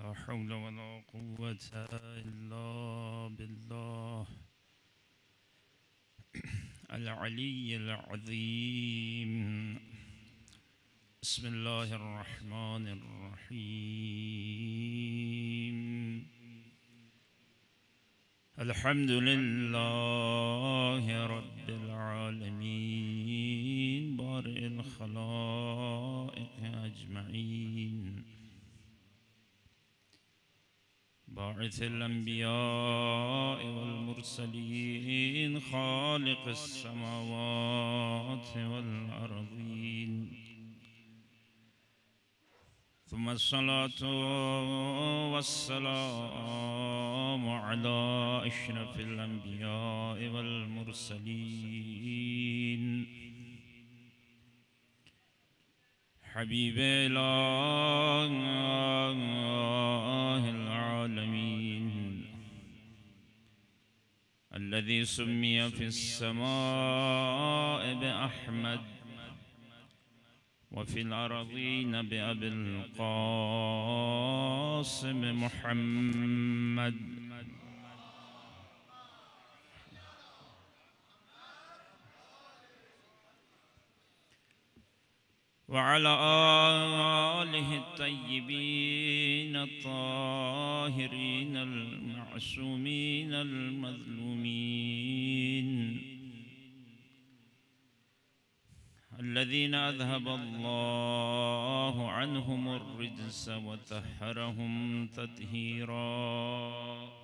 لا حول ولا قوة إلا بالله العلي العظيم. بسم الله الرحمن الرحيم. الحمد لله رب العالمين بارئ الخلائق أجمعين، باعث الأنبياء والمرسلين، خالق السماوات والأرضين، ثم الصلاة والسلام على أشرف الأنبياء والمرسلين، حبيب إله العالمين، الذي سمي في السماء بأحمد وفي الأرضين بأبي القاسم محمد، وعلى آله الطيبين الطاهرين المعصومين المظلومين، الذين أذهب الله عنهم الرجس وطهرهم تطهيرا.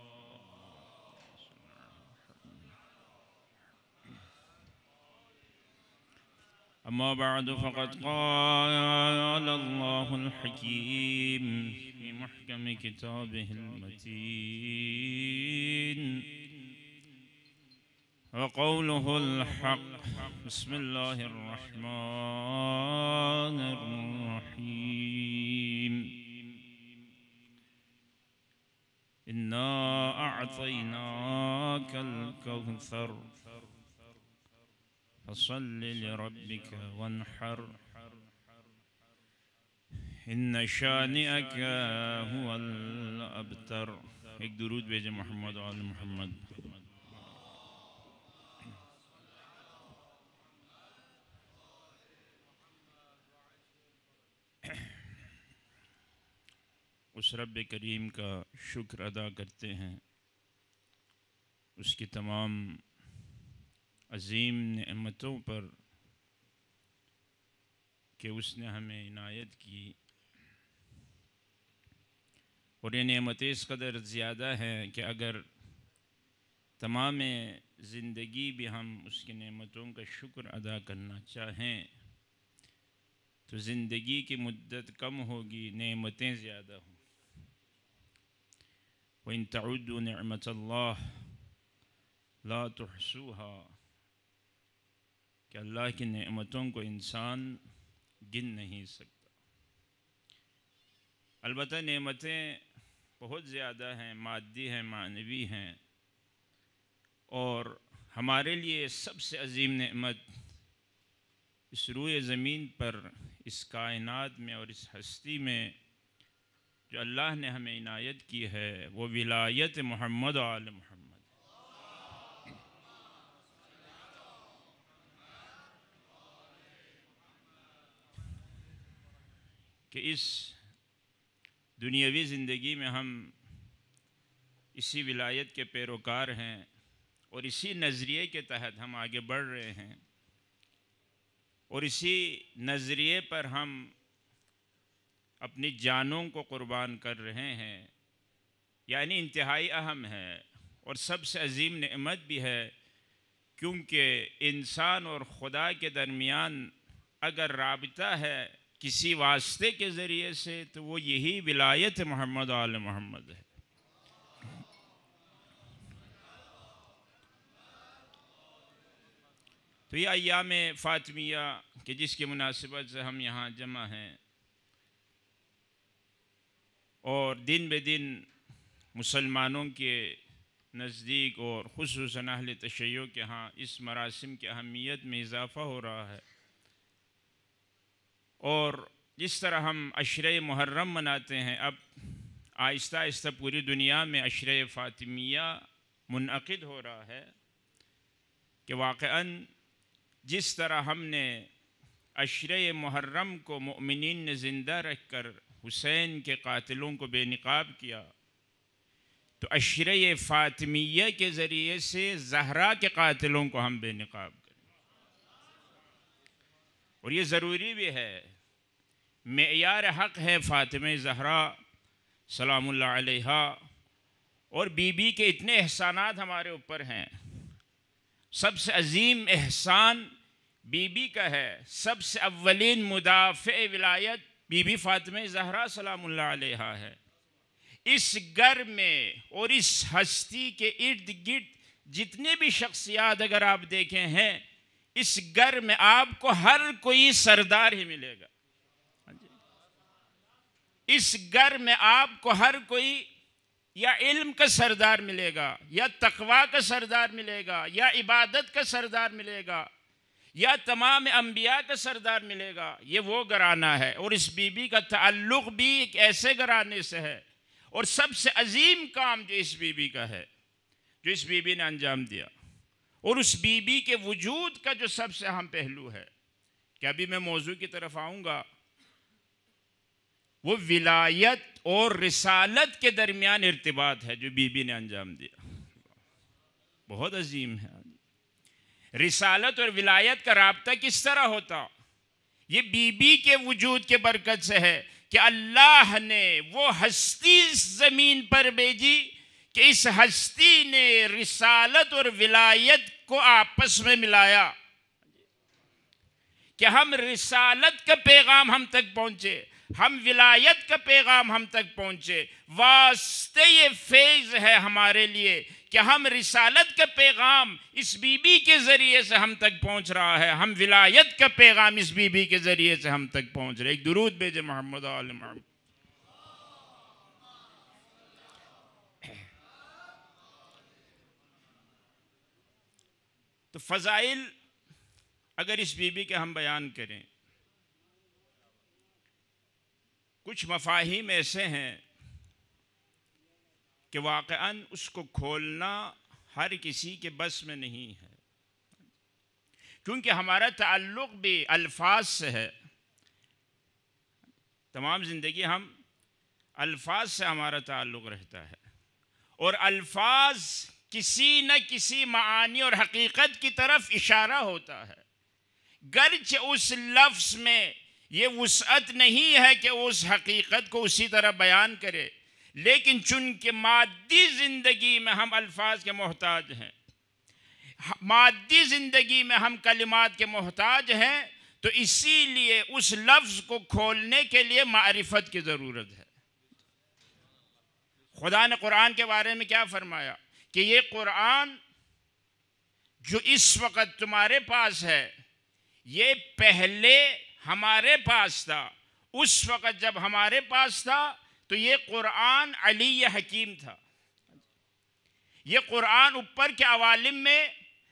أما بعد، فقد قال الله الحكيم في محكم كتابه المتين وقوله الحق. بسم الله الرحمن الرحيم. إنا أعطيناك الكوثر فصل لربك وانحر إن شانئك هو الأبتر. ایک درود بھیجیں محمد و آل محمد. اس رب کریم کا شکر ادا کرتے ہیں، اس کی تمام عظیم نعمتوں پر کہ اس نے ہمیں عنایت کی، اور یہ نعمتیں اس قدر زیادہ ہیں کہ اگر تمام زندگی بھی ہم اس کی نعمتوں کا شکر ادا کرنا چاہیں تو زندگی کی مدت کم ہوگی، نعمتیں زیادہ ہوں. وَإِن تَعُدُّوا نِعْمَةَ اللَّهِ لَا تُحْصُوهَا، کہ اللہ کی نعمتوں کو انسان گن نہیں سکتا. البتہ نعمتیں بہت زیادہ ہیں، مادی ہیں، معنوی ہیں، اور ہمارے لیے سب سے عظیم نعمت اس روئے زمین پر، اس کائنات میں اور اس ہستی میں جو اللہ نے ہمیں عنایت کی ہے، وہ ولایت محمد و آل محمد. کہ اس دنیاوی زندگی میں ہم اسی ولایت کے پیروکار ہیں اور اسی نظریے کے تحت ہم آگے بڑھ رہے ہیں، اور اسی نظریے پر ہم اپنی جانوں کو قربان کر رہے ہیں. یعنی انتہائی اہم ہے اور سب سے عظیم نعمت بھی ہے، کیونکہ انسان اور خدا کے درمیان اگر رابطہ ہے کسی واسطے کے ذریعے سے تو وہ یہی ولایت محمد و آل محمد ہے. تو یہ ایام فاطمیہ کہ جس کی مناسبت سے ہم یہاں جمع ہیں، اور دن بہ دن مسلمانوں کے نزدیک اور خصوصاً اہل تشیع کے ہاں اس مراسم کی اہمیت میں اضافہ ہو رہا ہے. اور جس طرح ہم عشرہ محرم مناتے ہیں، اب آہستہ آہستہ پوری دنیا میں عشرہ فاطمیہ منعقد ہو رہا ہے کہ واقعاً جس طرح ہم نے عشرہ محرم کو مؤمنین نے زندہ رکھ کر حسین کے قاتلوں کو بے نقاب کیا، تو عشرہ فاطمیہ کے ذریعے سے زہرا کے قاتلوں کو ہم بے نقاب کریں، اور یہ ضروری بھی ہے، معیار حق ہے فاطمہ زہرا سلام اللہ علیہا، اور بی بی کے اتنے احسانات ہمارے اوپر ہیں۔ سب سے عظیم احسان بی بی کا ہے، سب سے اولین مدافع ولایت بی بی فاطمہ زہرا سلام اللہ علیہا ہے۔ اس گھر میں اور اس ہستی کے ارد گرد جتنے بھی شخصیات اگر آپ دیکھیں ہیں، اس گھر میں آپ کو ہر کوئی سردار ہی ملے گا۔ اس گھر میں آپ کو ہر کوئی یا علم کا سردار ملے گا، یا تقوی کا سردار ملے گا، یا عبادت کا سردار ملے گا، یا تمام انبیاء کا سردار ملے گا۔ یہ وہ گھرانہ ہے، اور اس بی بی کا تعلق بھی ایک ایسے گھرانے سے ہے، اور سب سے عظیم کام جو اس بی بی کا ہے، جو اس بی بی نے انجام دیا، اور اس بی بی کے وجود کا جو سب سے اہم پہلو ہے کہ ابھی میں موضوع کی طرف آؤں گا، وہ ولایت اور رسالت کے درمیان ارتباط ہے جو بی بی نے انجام دیا، بہت عظیم ہے۔ رسالت اور ولایت کا رابطہ کس طرح ہوتا؟ یہ بی بی کے وجود کے برکت سے ہے کہ اللہ نے وہ ہستی زمین پر بھیجی کہ اس ہستی نے رسالت اور ولایت کو آپس میں ملایا، کہ ہم رسالت کا پیغام ہم تک پہنچے، ہم ولایت کا پیغام ہم تک پہنچے۔ واسطے یہ فیض ہے ہمارے لیے کہ ہم رسالت کا پیغام اس بی بی کے ذریعے سے ہم تک پہنچ رہا ہے، ہم ولایت کا پیغام اس بی بی کے ذریعے سے ہم تک پہنچ رہے۔ ایک درود بھیجے محمد آل محمد۔ تو فضائل اگر اس بی بی کے ہم بیان کریں، کچھ مفاہیم ایسے ہیں کہ واقعاً اس کو کھولنا ہر کسی کے بس میں نہیں ہے، کیونکہ ہمارا تعلق بھی الفاظ سے ہے۔ تمام زندگی ہم الفاظ سے ہمارا تعلق رہتا ہے، اور الفاظ کسی نہ کسی معانی اور حقیقت کی طرف اشارہ ہوتا ہے، گرچہ اس لفظ میں یہ وسعت نہیں ہے کہ اس حقیقت کو اسی طرح بیان کرے، لیکن چونکہ مادی زندگی میں ہم الفاظ کے محتاج ہیں، مادی زندگی میں ہم کلمات کے محتاج ہیں، تو اسی لیے اس لفظ کو کھولنے کے لیے معرفت کی ضرورت ہے۔ خدا نے قرآن کے بارے میں کیا فرمایا کہ یہ قرآن جو اس وقت تمہارے پاس ہے، یہ پہلے ہمارے پاس تھا۔ اس وقت جب ہمارے پاس تھا تو یہ قرآن علی حکیم تھا۔ یہ قرآن اوپر کے عوالم میں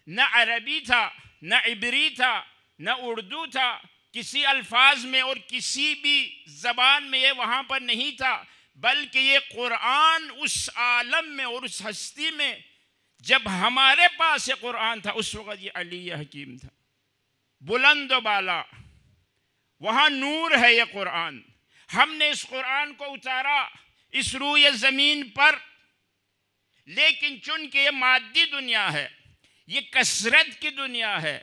نہ عربی تھا، نہ عبری تھا، نہ اردو تھا، کسی الفاظ میں اور کسی بھی زبان میں یہ وہاں پر نہیں تھا، بلکہ یہ قرآن اس عالم میں اور اس ہستی میں جب ہمارے پاس یہ قرآن تھا، اس وقت یہ علی حکیم تھا، بلند و بالا، وہاں نور ہے یہ قرآن۔ ہم نے اس قرآن کو اتارا اس روئے زمین پر، لیکن چونکہ یہ مادی دنیا ہے، یہ کثرت کی دنیا ہے،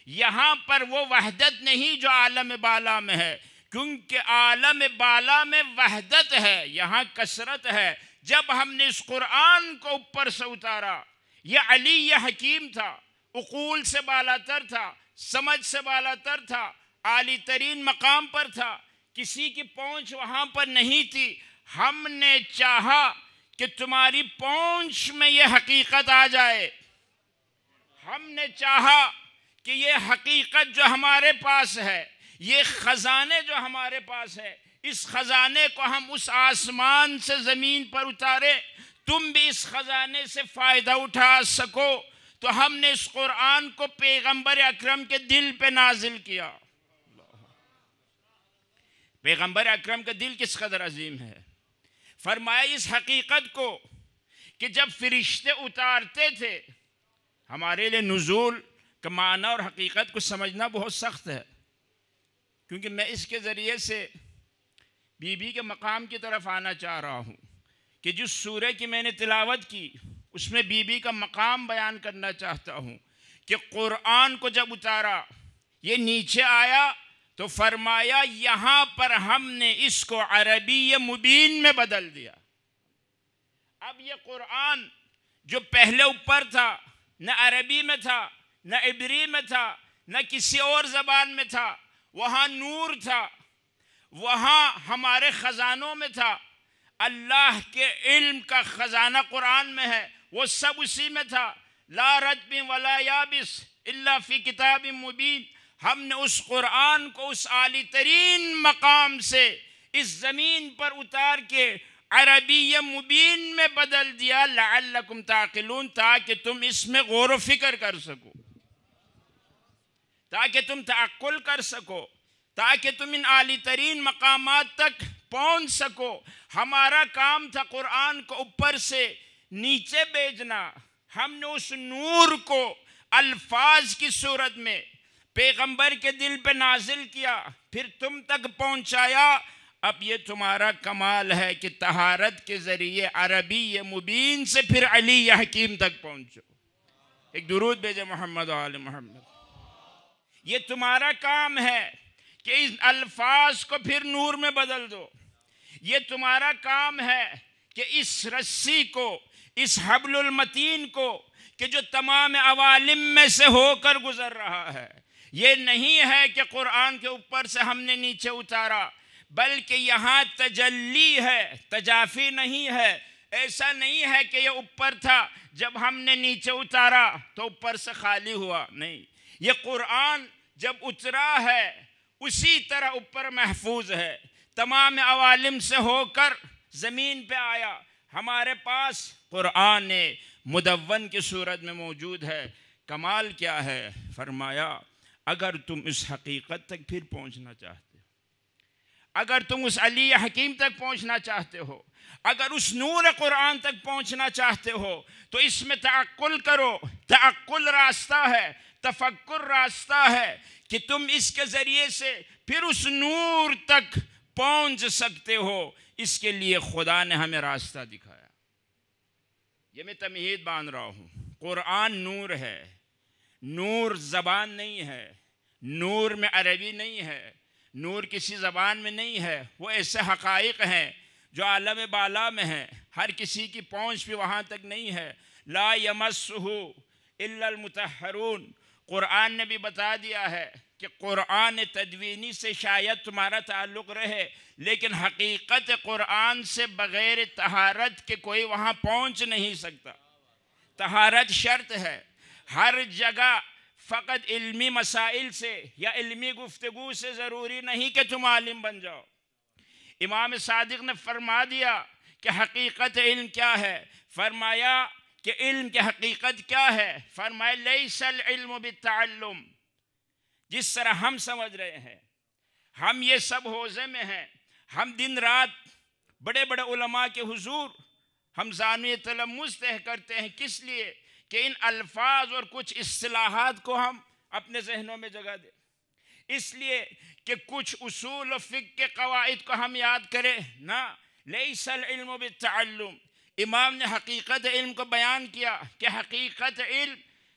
یہاں پر وہ وحدت نہیں جو عالم بالا میں ہے، کیونکہ عالم بالا میں وحدت ہے، یہاں کثرت ہے۔ جب ہم نے اس قرآن کو اوپر سے اتارا، یہ علی حکیم تھا، عقول سے بالا تر تھا، سمجھ سے بالا تر تھا، عالی ترین مقام پر تھا، کسی کی پہنچ وہاں پر نہیں تھی۔ ہم نے چاہا کہ تمہاری پہنچ میں یہ حقیقت آ جائے، ہم نے چاہا کہ یہ حقیقت جو ہمارے پاس ہے، یہ خزانے جو ہمارے پاس ہے، اس خزانے کو ہم اس آسمان سے زمین پر اتارے، تم بھی اس خزانے سے فائدہ اٹھا سکو۔ تو ہم نے اس قرآن کو پیغمبر اکرم کے دل پہ نازل کیا۔ پیغمبر اکرم کا دل کس قدر عظیم ہے، فرمایا اس حقیقت کو کہ جب فرشتے اتارتے تھے، ہمارے لیے نزول کا معنی اور حقیقت کو سمجھنا بہت سخت ہے، کیونکہ میں اس کے ذریعے سے بی بی کے مقام کی طرف آنا چاہ رہا ہوں کہ جس سورہ کی میں نے تلاوت کی اس میں بی بی کا مقام بیان کرنا چاہتا ہوں کہ قرآن کو جب اتارا، یہ نیچے آیا تو فرمایا یہاں پر ہم نے اس کو عربی مبین میں بدل دیا۔ اب یہ قرآن جو پہلے اوپر تھا، نہ عربی میں تھا، نہ عبری میں تھا، نہ کسی اور زبان میں تھا، وہاں نور تھا، وہاں ہمارے خزانوں میں تھا، اللہ کے علم کا خزانہ قرآن میں ہے، وہ سب اسی میں تھا، لا رتب ولا یابس الا فی کتاب مبین۔ ہم نے اس قرآن کو اس عالی ترین مقام سے اس زمین پر اتار کے عربی مبین میں بدل دیا، لعلکم تعقلون، تاکہ تم اس میں غور و فکر کر سکو، تاکہ تم تعقل کر سکو، تاکہ تم ان عالی ترین مقامات تک پہنچ سکو۔ ہمارا کام تھا قرآن کو اوپر سے نیچے بھیجنا، ہم نے اس نور کو الفاظ کی صورت میں پیغمبر کے دل پہ نازل کیا، پھر تم تک پہنچایا۔ اب یہ تمہارا کمال ہے کہ طہارت کے ذریعے عربی مبین سے پھر علی حکیم تک پہنچو۔ ایک درود بھیجے محمد و آل محمد۔ یہ تمہارا کام ہے کہ اس الفاظ کو پھر نور میں بدل دو۔ یہ تمہارا کام ہے کہ اس رسی کو، اس حبل المتین کو کہ جو تمام عوالم میں سے ہو کر گزر رہا ہے، یہ نہیں ہے کہ قرآن کے اوپر سے ہم نے نیچے اتارا، بلکہ یہاں تجلی ہے، تجافی نہیں ہے۔ ایسا نہیں ہے کہ یہ اوپر تھا، جب ہم نے نیچے اتارا تو اوپر سے خالی ہوا، نہیں، یہ قرآن جب اترا ہے اسی طرح اوپر محفوظ ہے، تمام عوالم سے ہو کر زمین پہ آیا، ہمارے پاس قرآن مدون کی صورت میں موجود ہے۔ کمال کیا ہے؟ فرمایا اگر تم اس حقیقت تک پھر پہنچنا چاہتے ہو، اگر تم اس علی حکیم تک پہنچنا چاہتے ہو، اگر اس نور قرآن تک پہنچنا چاہتے ہو تو اس میں تعقل کرو۔ تعقل راستہ ہے، تفکر راستہ ہے کہ تم اس کے ذریعے سے پھر اس نور تک پہنچ سکتے ہو۔ اس کے لیے خدا نے ہمیں راستہ دکھایا۔ یہ میں تمہید باندھ رہا ہوں، قرآن نور ہے، نور زبان نہیں ہے، نور میں عربی نہیں ہے، نور کسی زبان میں نہیں ہے، وہ ایسے حقائق ہیں جو عالم بالا میں ہیں، ہر کسی کی پہنچ بھی وہاں تک نہیں ہے۔ لا یمسہ الا المطہرون، قرآن نے بھی بتا دیا ہے کہ قرآن تدوینی سے شاید تمہارا تعلق رہے، لیکن حقیقت قرآن سے بغیر طہارت کے کوئی وہاں پہنچ نہیں سکتا۔ طہارت شرط ہے، ہر جگہ فقط علمی مسائل سے یا علمی گفتگو سے ضروری نہیں کہ تم عالم بن جاؤ۔ امام صادق نے فرما دیا کہ حقیقت علم کیا ہے، فرمایا کہ علم کی حقیقت کیا ہے، فرمایا لیس العلم بالتعلم۔ جس طرح ہم سمجھ رہے ہیں، ہم یہ سب حوزے میں ہیں، ہم دن رات بڑے بڑے علماء کے حضور ہم زانوی تلمس طے کرتے ہیں، کس لیے کہ ان الفاظ اور کچھ اصطلاحات کو ہم اپنے ذہنوں میں جگہ دیں، اس لیے کہ کچھ اصول و فقہ کے قواعد کو ہم یاد کریں نا۔ لیس العلم بالتعلم، امام نے حقیقت علم کو بیان کیا کہ حقیقت علم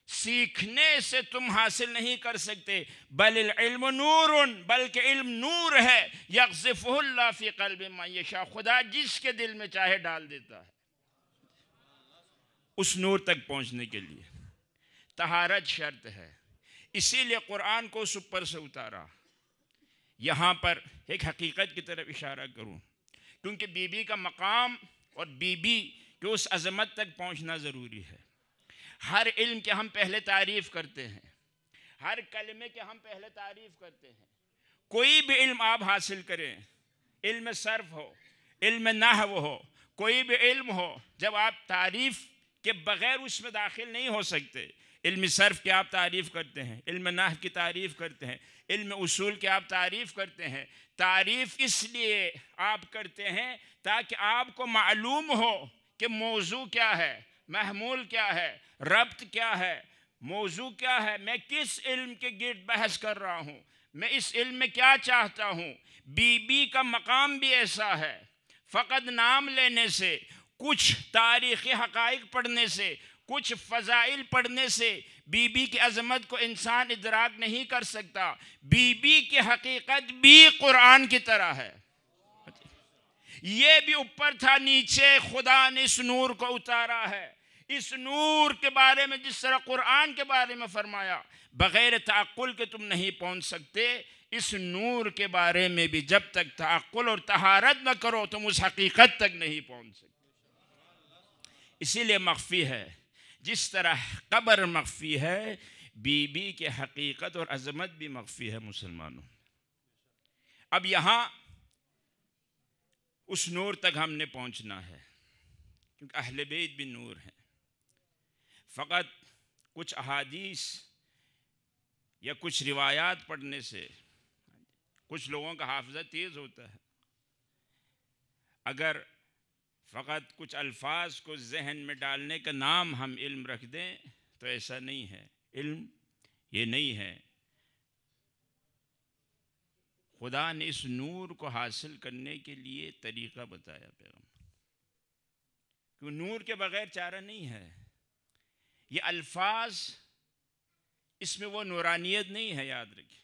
سیکھنے سے تم حاصل نہیں کر سکتے، بل العلم نور، بلکہ علم نور ہے، یقذفہ اللہ فی قلب من یشاء، خدا جس کے دل میں چاہے ڈال دیتا ہے۔ اس نور تک پہنچنے کے لیے طہارت شرط ہے، اسی لیے قرآن کو اس اوپر سے اتارا۔ یہاں پر ایک حقیقت کی طرف اشارہ کروں، کیونکہ بی بی کا مقام اور بی بی کے اس عظمت تک پہنچنا ضروری ہے۔ ہر علم کے ہم پہلے تعریف کرتے ہیں، ہر کلمے کے ہم پہلے تعریف کرتے ہیں۔ کوئی بھی علم آپ حاصل کریں، علم صرف ہو، علم نحو ہو، کوئی بھی علم ہو، جب آپ تعریف کے بغیر اس میں داخل نہیں ہو سکتے۔ علم صرف کی آپ تعریف کرتے ہیں، علم نحو کی تعریف کرتے ہیں، علم اصول کی آپ تعریف کرتے ہیں۔ تعریف اس لیے آپ کرتے ہیں تاکہ آپ کو معلوم ہو کہ موضوع کیا ہے، محمول کیا ہے، ربط کیا ہے، موضوع کیا ہے، میں کس علم کے گرد بحث کر رہا ہوں، میں اس علم میں کیا چاہتا ہوں۔ بی بی کا مقام بھی ایسا ہے، فقط نام لینے سے، کچھ تاریخی حقائق پڑھنے سے، کچھ فضائل پڑھنے سے بی بی کی عظمت کو انسان ادراک نہیں کر سکتا۔ بی بی کی حقیقت بھی قرآن کی طرح ہے۔ یہ بھی اوپر تھا، نیچے خدا نے اس نور کو اتارا ہے۔ اس نور کے بارے میں جس طرح قرآن کے بارے میں فرمایا بغیر تعقل کے تم نہیں پہنچ سکتے، اس نور کے بارے میں بھی جب تک تعقل اور طہارت نہ کرو تم اس حقیقت تک نہیں پہنچ سکتے۔ اسی لیے مخفی ہے، جس طرح قبر مخفی ہے، بی بی کے حقیقت اور عظمت بھی مخفی ہے مسلمانوں۔ اب یہاں اس نور تک ہم نے پہنچنا ہے، کیونکہ اہل بیت بھی نور ہیں۔ فقط کچھ احادیث یا کچھ روایات پڑھنے سے کچھ لوگوں کا حافظہ تیز ہوتا ہے، اگر فقط کچھ الفاظ کو ذہن میں ڈالنے کا نام ہم علم رکھ دیں تو ایسا نہیں ہے۔ علم یہ نہیں ہے۔ خدا نے اس نور کو حاصل کرنے کے لیے طریقہ بتایا پیغمبر، کہ نور کے بغیر چارہ نہیں ہے۔ یہ الفاظ، اس میں وہ نورانیت نہیں ہے، یاد رکھیں۔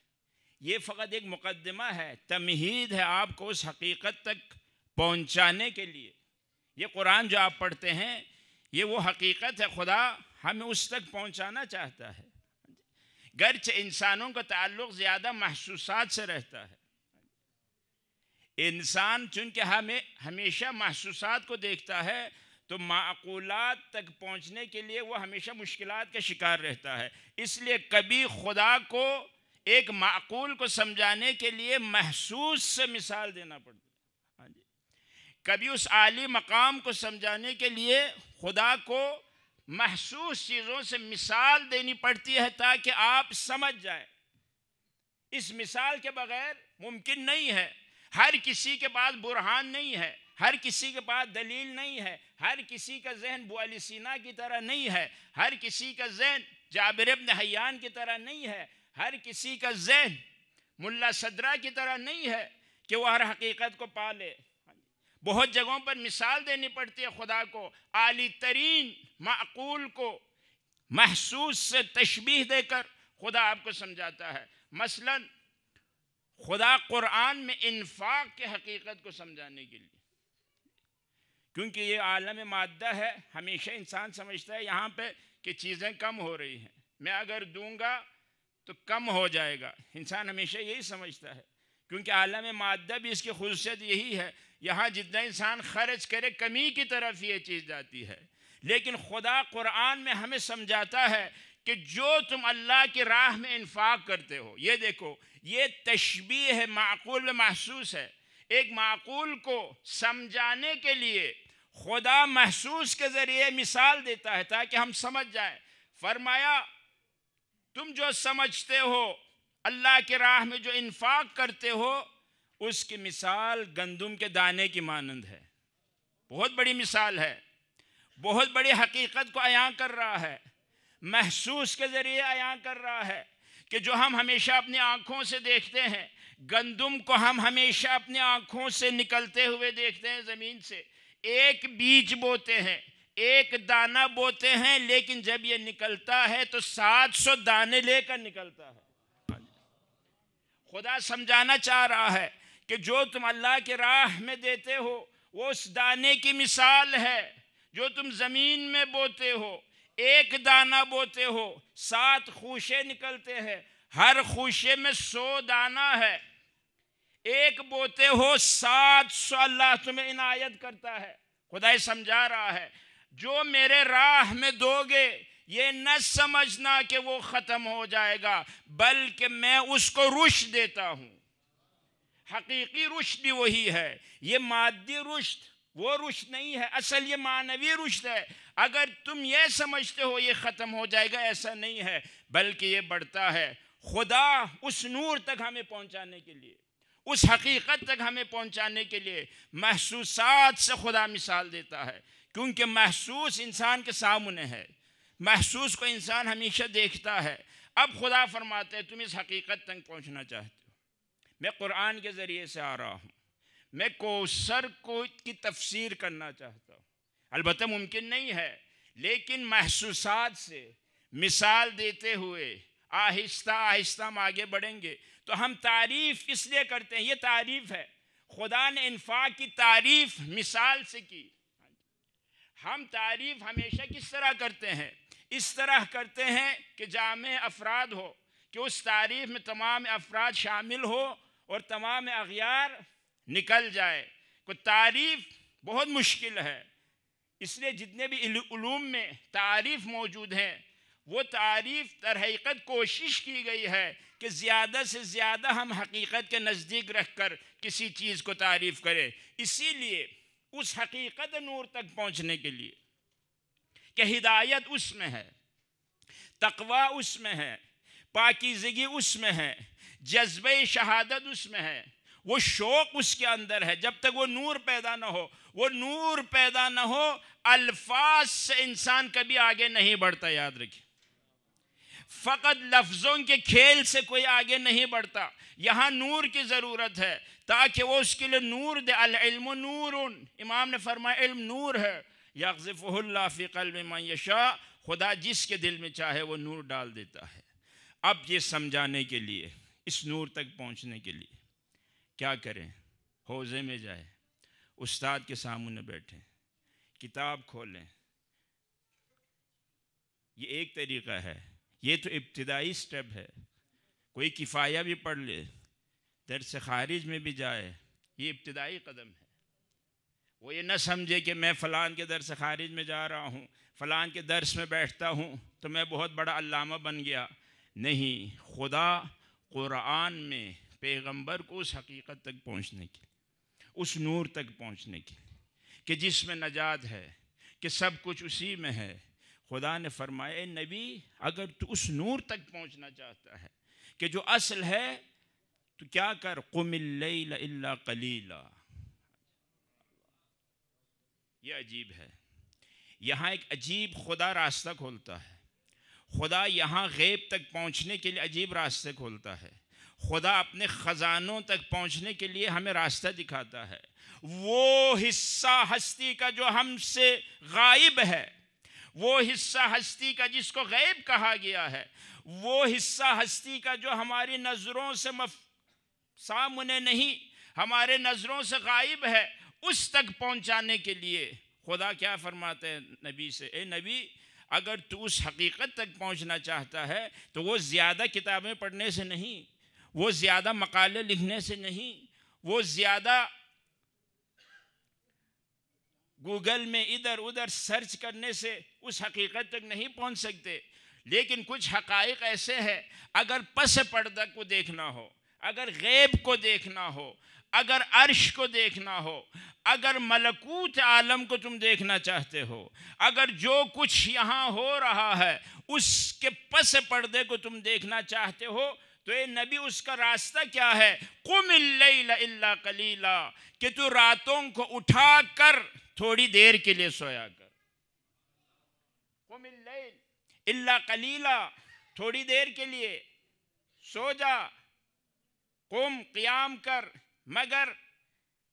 یہ فقط ایک مقدمہ ہے، تمہید ہے آپ کو اس حقیقت تک پہنچانے کے لیے۔ یہ قرآن جو آپ پڑھتے ہیں یہ وہ حقیقت ہے، خدا ہمیں اس تک پہنچانا چاہتا ہے۔ گرچہ انسانوں کا تعلق زیادہ محسوسات سے رہتا ہے، انسان چونکہ ہمیں ہمیشہ محسوسات کو دیکھتا ہے تو معقولات تک پہنچنے کے لیے وہ ہمیشہ مشکلات کا شکار رہتا ہے۔ اس لیے کبھی خدا کو ایک معقول کو سمجھانے کے لیے محسوس سے مثال دینا پڑتا ہے، کبھی اس عالی مقام کو سمجھانے کے لیے خدا کو محسوس چیزوں سے مثال دینی پڑتی ہے تاکہ آپ سمجھ جائیں۔ اس مثال کے بغیر ممکن نہیں ہے۔ ہر کسی کے پاس برہان نہیں ہے، ہر کسی کے پاس دلیل نہیں ہے، ہر کسی کا ذہن ابو علی سینا کی طرح نہیں ہے، ہر کسی کا ذہن جابر بن حیان کی طرح نہیں ہے، ہر کسی کا ذہن ملا صدرہ کی طرح نہیں ہے کہ وہ ہر حقیقت کو پالے۔ بہت جگہوں پر مثال دینی پڑتی ہے خدا کو، عالی ترین معقول کو محسوس سے تشبیہ دے کر خدا آپ کو سمجھاتا ہے۔ مثلا خدا قرآن میں انفاق کے حقیقت کو سمجھانے کے لیے، کیونکہ یہ عالم مادہ ہے، ہمیشہ انسان سمجھتا ہے یہاں پہ کہ چیزیں کم ہو رہی ہیں، میں اگر دوں گا تو کم ہو جائے گا، انسان ہمیشہ یہی سمجھتا ہے، کیونکہ عالم مادہ بھی اس کی خصوصیت یہی ہے، یہاں جتنا انسان خرچ کرے کمی کی طرف یہ چیز جاتی ہے۔ لیکن خدا قرآن میں ہمیں سمجھاتا ہے کہ جو تم اللہ کی راہ میں انفاق کرتے ہو، یہ دیکھو یہ تشبیہ ہے، معقول میں محسوس ہے۔ ایک معقول کو سمجھانے کے لیے خدا محسوس کے ذریعے مثال دیتا ہے تاکہ ہم سمجھ جائیں۔ فرمایا تم جو سمجھتے ہو اللہ کی راہ میں جو انفاق کرتے ہو اس کی مثال گندم کے دانے کی مانند ہے۔ بہت بڑی مثال ہے، بہت بڑی حقیقت کو عیاں کر رہا ہے، محسوس کے ذریعے عیاں کر رہا ہے کہ جو ہم ہمیشہ اپنی آنکھوں سے دیکھتے ہیں، گندم کو ہم ہمیشہ اپنی آنکھوں سے نکلتے ہوئے دیکھتے ہیں زمین سے، ایک بیج بوتے ہیں، ایک دانہ بوتے ہیں، لیکن جب یہ نکلتا ہے تو 700 دانے لے کر نکلتا ہے۔ خدا سمجھانا چاہ رہا ہے کہ جو تم اللہ کی راہ میں دیتے ہو وہ اس دانے کی مثال ہے جو تم زمین میں بوتے ہو۔ ایک دانہ بوتے ہو، 7 خوشے نکلتے ہیں، ہر خوشے میں 100 دانہ ہے۔ ایک بوتے ہو 700 اللہ تمہیں عنایت کرتا ہے۔ خدا یہ سمجھا رہا ہے جو میرے راہ میں دو گے یہ نہ سمجھنا کہ وہ ختم ہو جائے گا، بلکہ میں اس کو رشد دیتا ہوں۔ حقیقی رشد بھی وہی ہے، یہ مادی رشد وہ رشد نہیں ہے، اصل یہ معنوی رشد ہے۔ اگر تم یہ سمجھتے ہو یہ ختم ہو جائے گا، ایسا نہیں ہے، بلکہ یہ بڑھتا ہے۔ خدا اس نور تک ہمیں پہنچانے کے لیے، اس حقیقت تک ہمیں پہنچانے کے لیے محسوسات سے خدا مثال دیتا ہے، کیونکہ محسوس انسان کے سامنے ہے، محسوس کو انسان ہمیشہ دیکھتا ہے۔ اب خدا فرماتے ہیں تم اس حقیقت تک پہنچنا چاہتے ہو، میں قرآن کے ذریعے سے آ رہا ہوں، میں کوثر کی تفسیر کرنا چاہتا ہوں، البتہ ممکن نہیں ہے، لیکن محسوسات سے مثال دیتے ہوئے آہستہ آہستہ ہم آگے بڑھیں گے۔ تو ہم تعریف اس لیے کرتے ہیں، یہ تعریف ہے، خدا نے انفاق کی تعریف مثال سے کی۔ ہم تعریف ہمیشہ کس طرح کرتے ہیں؟ اس طرح کرتے ہیں کہ جامع افراد ہو، کہ اس تعریف میں تمام افراد شامل ہو اور تمام اغیار نکل جائے۔ کوئی تعریف بہت مشکل ہے، اس لیے جتنے بھی علوم میں تعریف موجود ہیں وہ تعریف در حقیقت کوشش کی گئی ہے کہ زیادہ سے زیادہ ہم حقیقت کے نزدیک رکھ کر کسی چیز کو تعریف کریں۔ اسی لیے اس حقیقت نور تک پہنچنے کے لیے کہ ہدایت اس میں ہے، تقوی اس میں ہے، پاکیزگی اس میں ہے، جذبہ شہادت اس میں ہے، وہ شوق اس کے اندر ہے۔ جب تک وہ نور پیدا نہ ہو، وہ نور پیدا نہ ہو، الفاظ سے انسان کبھی آگے نہیں بڑھتا، یاد رکھیں۔ فقط لفظوں کے کھیل سے کوئی آگے نہیں بڑھتا، یہاں نور کی ضرورت ہے تاکہ وہ اس کے لیے نور دے۔ العلم نور، امام نے فرمایا علم نور ہے، یقذفہ اللہ فی قلب من یشاء، خدا جس کے دل میں چاہے وہ نور ڈال دیتا ہے۔ اب یہ سمجھانے کے لیے، اس نور تک پہنچنے کے لیے کیا کریں؟ حوضے میں جائیں، استاد کے سامنے بیٹھیں، کتاب کھولیں۔ یہ ایک طریقہ ہے، یہ تو ابتدائی سٹیپ ہے۔ کوئی کفایہ بھی پڑھ لے، درس خارج میں بھی جائے، یہ ابتدائی قدم ہے۔ وہ یہ نہ سمجھے کہ میں فلان کے درس خارج میں جا رہا ہوں، فلان کے درس میں بیٹھتا ہوں تو میں بہت بڑا علامہ بن گیا۔ نہیں، خدا قرآن میں پیغمبر کو اس حقیقت تک پہنچنے کی، اس نور تک پہنچنے کی کہ جس میں نجات ہے، کہ سب کچھ اسی میں ہے۔ خدا نے فرمایا اے نبی، اگر تو اس نور تک پہنچنا چاہتا ہے کہ جو اصل ہے، تو کیا کر؟ قم اللیل الا قلیلا۔ یہ عجیب ہے، یہاں ایک عجیب خدا راستہ کھولتا ہے۔ خدا یہاں غیب تک پہنچنے کے لیے عجیب راستے کھولتا ہے۔ خدا اپنے خزانوں تک پہنچنے کے لیے ہمیں راستہ دکھاتا ہے۔ وہ حصہ ہستی کا جو ہم سے غائب ہے، وہ حصہ ہستی کا جس کو غیب کہا گیا ہے، وہ حصہ ہستی کا جو ہماری نظروں سے سامنے نہیں، ہمارے نظروں سے غائب ہے، اس تک پہنچانے کے لیے خدا کیا فرماتے ہیں نبی سے؟ اے نبی، اگر تو اس حقیقت تک پہنچنا چاہتا ہے تو وہ زیادہ کتابیں پڑھنے سے نہیں، وہ زیادہ مقالے لکھنے سے نہیں، وہ زیادہ گوگل میں ادھر ادھر سرچ کرنے سے اس حقیقت تک نہیں پہنچ سکتے۔ لیکن کچھ حقائق ایسے ہیں، اگر پس پردہ کو دیکھنا ہو، اگر غیب کو دیکھنا ہو، اگر عرش کو دیکھنا ہو، اگر ملکوت عالم کو تم دیکھنا چاہتے ہو، اگر جو کچھ یہاں ہو رہا ہے اس کے پس پردے کو تم دیکھنا چاہتے ہو، تو اے نبی اس کا راستہ کیا ہے؟ قم اللیل الا قلیلا، کہ تو راتوں کو اٹھا کر تھوڑی دیر کے لیے سویا کر۔ قم اللیل الا قلیلا، تھوڑی دیر کے لیے سو جا۔ قم، قیام کر، مگر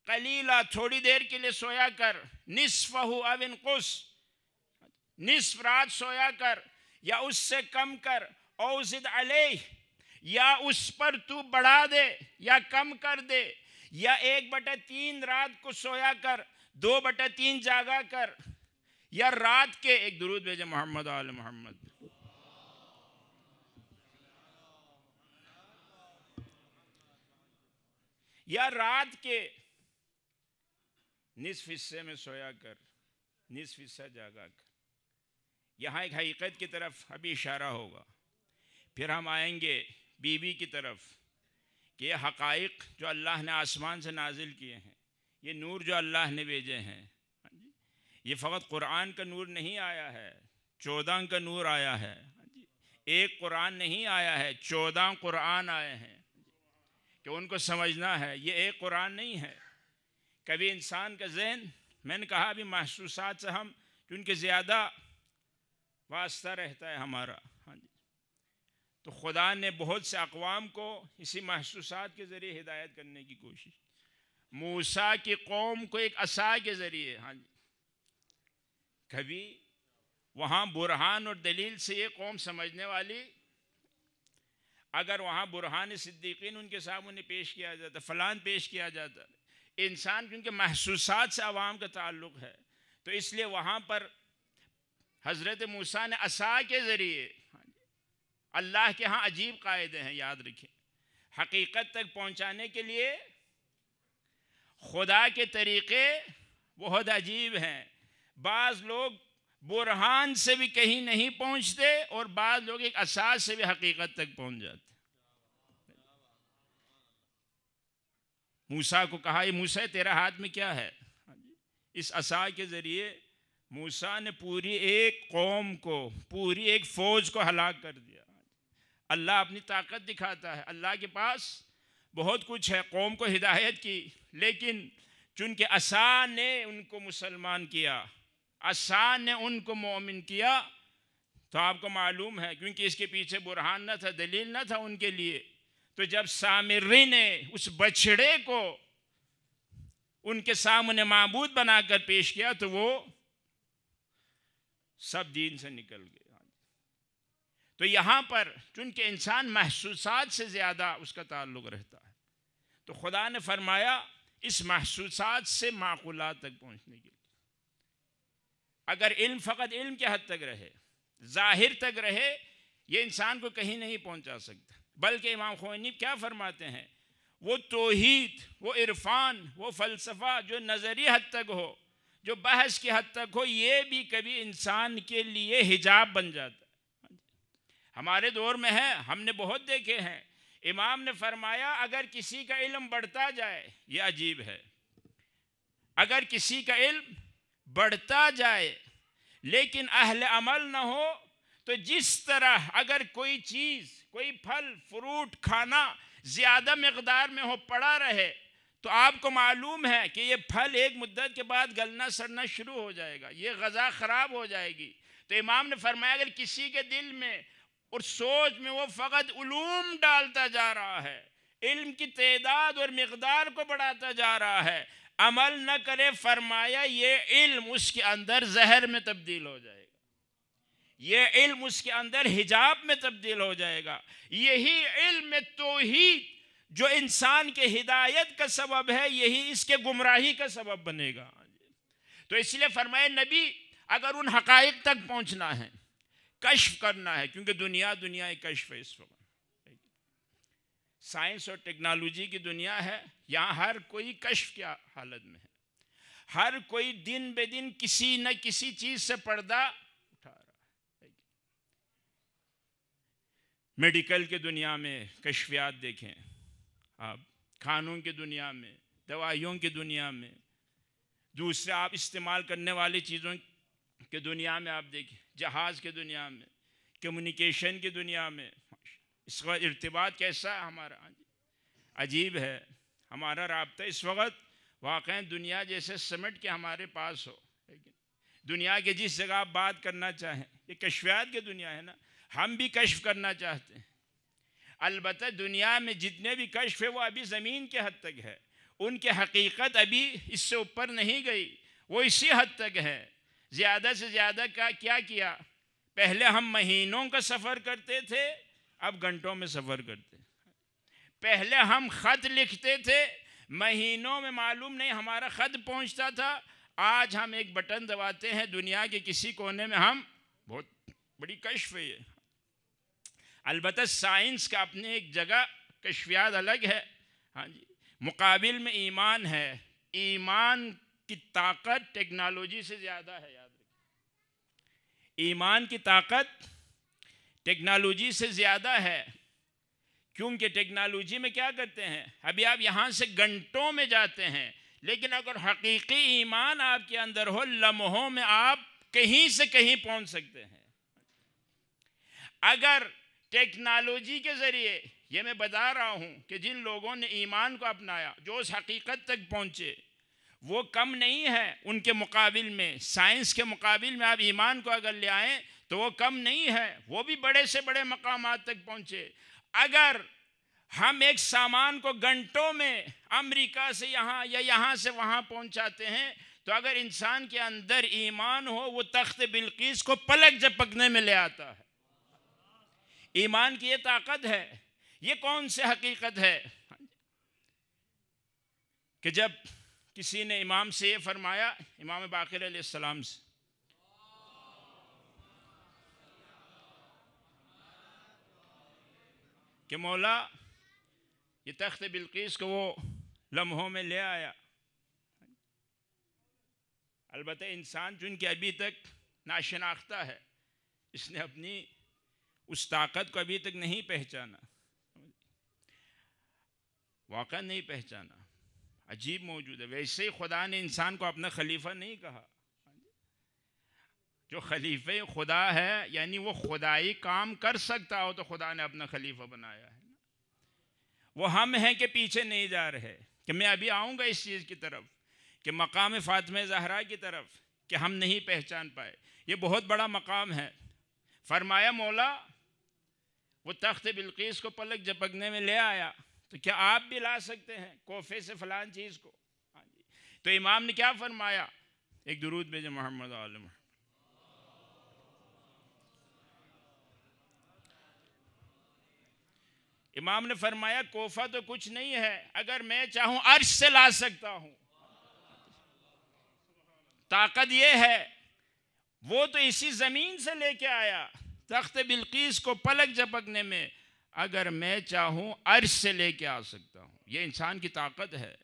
قلیلا، تھوڑی دیر کے لیے سویا کر۔ نصفہ او انقص، نصف رات سویا کر یا اس سے کم کر۔ او زد علیہ، یا اس پر تو بڑھا دے یا کم کر دے، یا 1/3 رات کو سویا کر، 2/3 جاگا کر، یا رات کے ایک درود بھیجے محمد آل محمد، یا رات کے نصف حصے میں سویا کر، نصف حصہ جاگا کر۔ یہاں ایک حقیقت کی طرف ابھی اشارہ ہوگا، پھر ہم آئیں گے بی بی کی طرف کہ یہ حقائق جو اللہ نے آسمان سے نازل کیے ہیں، یہ نور جو اللہ نے بھیجے ہیں، یہ فقط قرآن کا نور نہیں آیا ہے، 14 کا نور آیا ہے۔ ایک قرآن نہیں آیا ہے، 14 قرآن آئے ہیں۔ کہ ان کو سمجھنا ہے یہ ایک قرآن نہیں ہے۔ کبھی انسان کا ذہن، میں نے کہا ابھی محسوسات سے ہم کیونکہ زیادہ واسطہ رہتا ہے ہمارا، ہاں جی، تو خدا نے بہت سے اقوام کو اسی محسوسات کے ذریعے ہدایت کرنے کی کوشش۔ موسیٰ کی قوم کو ایک عصا کے ذریعے، ہاں جی، کبھی وہاں برہان اور دلیل سے یہ قوم سمجھنے والی، اگر وہاں برہان صدیقین ان کے سامنے پیش کیا جاتا، فلان پیش کیا جاتا، انسان کیونکہ محسوسات سے عوام کا تعلق ہے تو اس لیے وہاں پر حضرت موسیٰ نے عصا کے ذریعے، اللہ کے ہاں عجیب قاعدے ہیں، یاد رکھیں، حقیقت تک پہنچانے کے لیے خدا کے طریقے بہت عجیب ہیں۔ بعض لوگ برہان سے بھی کہیں نہیں پہنچتے اور بعض لوگ ایک عصا سے بھی حقیقت تک پہنچ جاتے۔ موسیٰ کو کہا، یہ موسیٰ تیرا ہاتھ میں کیا ہے؟ اس عصا کے ذریعے موسیٰ نے پوری ایک قوم کو، پوری ایک فوج کو ہلاک کر دیا۔ اللہ اپنی طاقت دکھاتا ہے، اللہ کے پاس بہت کچھ ہے، قوم کو ہدایت کی، لیکن چونکہ عصا نے ان کو مسلمان کیا، عصا نے ان کو مومن کیا، تو آپ کو معلوم ہے کیونکہ اس کے پیچھے برہان نہ تھا، دلیل نہ تھا ان کے لیے، تو جب سامری نے اس بچڑے کو ان کے سامنے معبود بنا کر پیش کیا تو وہ سب دین سے نکل گئے۔ تو یہاں پر چونکہ انسان محسوسات سے زیادہ اس کا تعلق رہتا ہے، تو خدا نے فرمایا اس محسوسات سے معقولات تک پہنچنے کے لیے، اگر علم فقط علم کے حد تک رہے، ظاہر تک رہے، یہ انسان کو کہیں نہیں پہنچا سکتا، بلکہ امام خمینی کیا فرماتے ہیں، وہ توحید، وہ عرفان، وہ فلسفہ جو نظری حد تک ہو، جو بحث کی حد تک ہو، یہ بھی کبھی انسان کے لیے حجاب بن جاتا ہے۔ ہمارے دور میں ہے، ہم نے بہت دیکھے ہیں، امام نے فرمایا اگر کسی کا علم بڑھتا جائے، یہ عجیب ہے، اگر کسی کا علم بڑھتا جائے لیکن اہل عمل نہ ہو، تو جس طرح اگر کوئی چیز، کوئی پھل فروٹ کھانا زیادہ مقدار میں ہو، پڑا رہے، تو آپ کو معلوم ہے کہ یہ پھل ایک مدت کے بعد گلنا سڑنا شروع ہو جائے گا، یہ غذا خراب ہو جائے گی۔ تو امام نے فرمایا اگر کسی کے دل میں اور سوچ میں وہ فقط علوم ڈالتا جا رہا ہے، علم کی تعداد اور مقدار کو بڑھاتا جا رہا ہے، عمل نہ کرے، فرمایا یہ علم اس کے اندر زہر میں تبدیل ہو جائے گا، یہ علم اس کے اندر حجاب میں تبدیل ہو جائے گا۔ یہی علم توحید جو انسان کے ہدایت کا سبب ہے، یہی اس کے گمراہی کا سبب بنے گا۔ تو اس لیے فرمایا نبی اگر ان حقائق تک پہنچنا ہے، کشف کرنا ہے، کیونکہ دنیا کشف ہے، اس وقت سائنس اور ٹیکنالوجی کی دنیا ہے، یہاں ہر کوئی کشف کی حالت میں ہے، ہر کوئی دن بے دن کسی نہ کسی چیز سے پردہ اٹھا رہا ہے۔ میڈیکل کی دنیا میں کشفیات دیکھیں آپ، کھانوں کی دنیا میں، دوائیوں کی دنیا میں، دوسرے آپ استعمال کرنے والی چیزوں کی دنیا میں آپ دیکھیں، جہاز کی دنیا میں، کمیونیکیشن کی دنیا میں، اس وقت ارتباط کیسا ہے ہمارا، عجیب ہے ہمارا رابطہ اس وقت، واقعی دنیا جیسے سمٹ کے ہمارے پاس ہو، دنیا کے جس جگہ آپ بات کرنا چاہیں، یہ کشفیات کی دنیا ہے نا، ہم بھی کشف کرنا چاہتے ہیں، البتہ دنیا میں جتنے بھی کشف ہے وہ ابھی زمین کے حد تک ہے، ان کی حقیقت ابھی اس سے اوپر نہیں گئی، وہ اسی حد تک ہے۔ زیادہ سے زیادہ کیا کیا، پہلے ہم مہینوں کا سفر کرتے تھے، اب گھنٹوں میں سفر کرتے، پہلے ہم خط لکھتے تھے، مہینوں میں معلوم نہیں ہمارا خط پہنچتا تھا، آج ہم ایک بٹن دباتے ہیں، دنیا کے کسی کونے میں ہم، بہت بڑی کشف ہے یہ۔ البتہ سائنس کا اپنے ایک جگہ کشفیات الگ ہے، ہاں جی، مقابل میں ایمان ہے، ایمان کی طاقت ٹیکنالوجی سے زیادہ ہے، یاد رکھیں، ایمان کی طاقت ٹیکنالوجی سے زیادہ ہے، کیونکہ ٹیکنالوجی میں کیا کرتے ہیں، ابھی آپ یہاں سے گھنٹوں میں جاتے ہیں، لیکن اگر حقیقی ایمان آپ کے اندر ہو، لمحوں میں آپ کہیں سے کہیں پہنچ سکتے ہیں۔ اگر ٹیکنالوجی کے ذریعے یہ میں بتا رہا ہوں کہ جن لوگوں نے ایمان کو اپنایا، جو اس حقیقت تک پہنچے، وہ کم نہیں ہے ان کے مقابل میں۔ سائنس کے مقابل میں آپ ایمان کو اگر لے آئیں تو وہ کم نہیں ہے، وہ بھی بڑے سے بڑے مقامات تک پہنچے۔ اگر ہم ایک سامان کو گھنٹوں میں امریکہ سے یہاں یا یہاں سے وہاں پہنچاتے ہیں، تو اگر انسان کے اندر ایمان ہو، وہ تخت بلقیس کو پلک جھپکنے میں لے آتا ہے۔ ایمان کی یہ طاقت ہے۔ یہ کون سے حقیقت ہے کہ جب کسی نے امام سے یہ فرمایا، امام باقر علیہ السلام سے، کہ مولا یہ تخت بلقیس کو وہ لمحوں میں لے آیا۔ البتہ انسان چونکہ ابھی تک ناشناختہ ہے، اس نے اپنی اس طاقت کو ابھی تک نہیں پہچانا، واقعا نہیں پہچانا۔ عجیب موجود ہے۔ ویسے ہی خدا نے انسان کو اپنا خلیفہ نہیں کہا۔ جو خلیفہ خدا ہے یعنی وہ خدائی کام کر سکتا ہو تو خدا نے اپنا خلیفہ بنایا ہے۔ وہ ہم ہیں کہ پیچھے نہیں جا رہے، کہ میں ابھی آؤں گا اس چیز کی طرف، کہ مقام فاطمہ زہرا کی طرف، کہ ہم نہیں پہچان پائے۔ یہ بہت بڑا مقام ہے۔ فرمایا مولا وہ تخت بلقیس کو پلک جھپکنے میں لے آیا، تو کیا آپ بھی لا سکتے ہیں کوفے سے فلان چیز کو؟ تو امام نے کیا فرمایا؟ ایک درود بھیجے محمد عالم۔ امام نے فرمایا کوفہ تو کچھ نہیں ہے، اگر میں چاہوں عرش سے لا سکتا ہوں۔ طاقت یہ ہے، وہ تو اسی زمین سے لے کے آیا تخت بلقیس کو پلک جھپکنے میں، اگر میں چاہوں عرش سے لے کے آ سکتا ہوں۔ یہ انسان کی طاقت ہے۔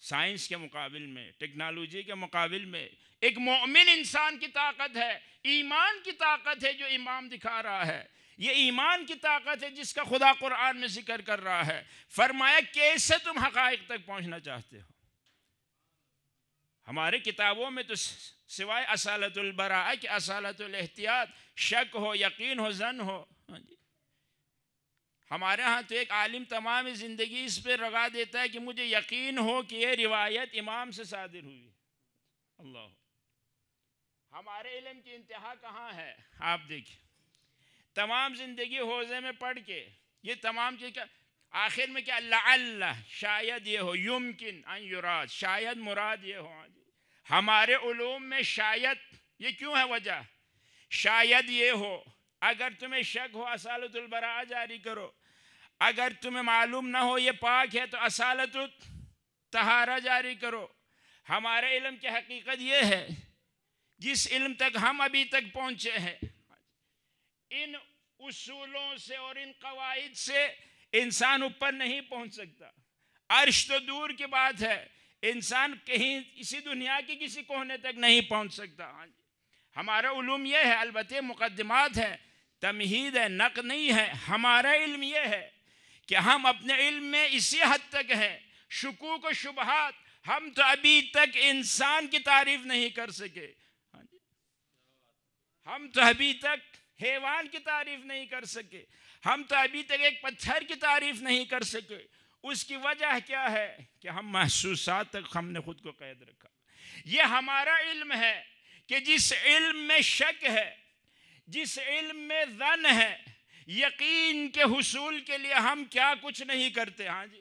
سائنس کے مقابل میں، ٹیکنالوجی کے مقابل میں ایک مومن انسان کی طاقت ہے، ایمان کی طاقت ہے جو امام دکھا رہا ہے۔ یہ ایمان کی طاقت ہے جس کا خدا قرآن میں ذکر کر رہا ہے۔ فرمایا کیسے تم حقائق تک پہنچنا چاہتے ہو؟ ہمارے کتابوں میں تو سوائے اصالت البراء کہ اصالت الاحتیاط، شک ہو، یقین ہو، ظن ہو، ہمارے ہاں تو ایک عالم تمام زندگی اس پہ لگا دیتا ہے کہ مجھے یقین ہو کہ یہ روایت امام سے صادر ہوئی۔ اللہ، ہمارے علم کی انتہا کہاں ہے؟ آپ دیکھیں، تمام زندگی حوزے میں پڑھ کے یہ تمام چیز کا آخر میں کیا؟ لعل، شاید یہ ہو، یمکن ان یراد، شاید مراد یہ ہو۔ ہمارے علوم میں شاید یہ کیوں ہے وجہ؟ شاید یہ ہو، اگر تمہیں شک ہو اصالت البراء جاری کرو، اگر تمہیں معلوم نہ ہو یہ پاک ہے تو اصالت الطہارہ جاری کرو۔ ہمارے علم کی حقیقت یہ ہے، جس علم تک ہم ابھی تک پہنچے ہیں، ان اصولوں سے اور ان قواعد سے انسان اوپر نہیں پہنچ سکتا۔ عرش تو دور کی بات ہے، انسان کہیں اسی دنیا کی کسی کونے تک نہیں پہنچ سکتا۔ ہمارا علوم یہ ہے، البتہ مقدمات ہے، تمہید ہے، نقد نہیں ہے۔ ہمارا علم یہ ہے کہ ہم اپنے علم میں اسی حد تک ہیں، شکوک و شبہات ہم تو ابھی تک انسان کی تعریف نہیں کر سکے، ہم تو ابھی تک حیوان کی تعریف نہیں کر سکے، ہم تو ابھی تک ایک پتھر کی تعریف نہیں کر سکے۔ اس کی وجہ کیا ہے؟ کہ ہم محسوسات تک ہم نے خود کو قید رکھا۔ یہ ہمارا علم ہے کہ جس علم میں شک ہے، جس علم میں ظن ہے، یقین کے حصول کے لیے ہم کیا کچھ نہیں کرتے۔ ہاں جی،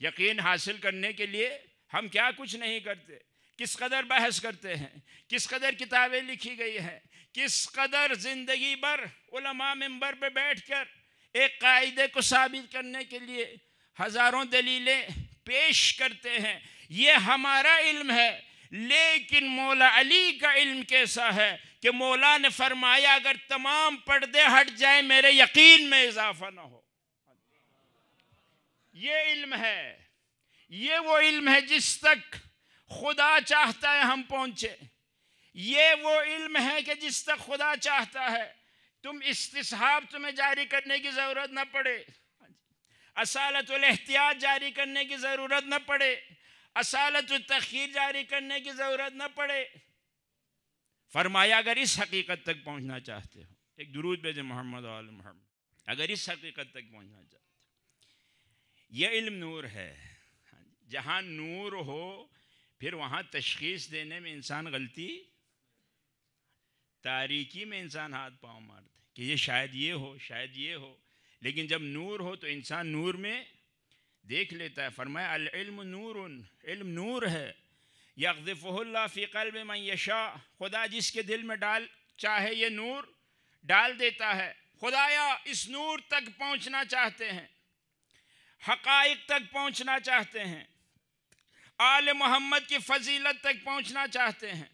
یقین حاصل کرنے کے لیے ہم کیا کچھ نہیں کرتے، کس قدر بحث کرتے ہیں، کس قدر کتابیں لکھی گئی ہیں، کس قدر زندگی بھر علماء منبر پہ بیٹھ کر ایک قاعدے کو ثابت کرنے کے لیے ہزاروں دلیلیں پیش کرتے ہیں۔ یہ ہمارا علم ہے، لیکن مولا علی کا علم کیسا ہے کہ مولا نے فرمایا اگر تمام پردے ہٹ جائیں میرے یقین میں اضافہ نہ ہو۔ یہ علم ہے، یہ وہ علم ہے جس تک خدا چاہتا ہے ہم پہنچے۔ یہ وہ علم ہے کہ جس تک خدا چاہتا ہے تم استصحاب تمہیں جاری کرنے کی ضرورت نہ پڑے، اصالت الاحتیاط جاری کرنے کی ضرورت نہ پڑے، اصالت التخیر جاری کرنے کی ضرورت نہ پڑے۔ فرمایا اگر اس حقیقت تک پہنچنا چاہتے ہو، ایک درود بھیجے محمد وآل محمد، اگر اس حقیقت تک پہنچنا چاہتے ہو یہ علم نور ہے. جہاں نور ہو پھر وہاں تشخیص دینے میں انسان غلطی، تاریکی میں انسان ہاتھ پاؤں مارتا ہے کہ یہ شاید یہ ہو، شاید یہ ہو. لیکن جب نور ہو تو انسان نور میں دیکھ لیتا ہے. فرمایا العلم نور، علم نور ہے. یقذفہ اللہ فی قلب من یشاء، خدا جس کے دل میں چاہے یہ نور ڈال دیتا ہے. خدایا اس نور تک پہنچنا چاہتے ہیں، حقائق تک پہنچنا چاہتے ہیں، آل محمد کی فضیلت تک پہنچنا چاہتے ہیں،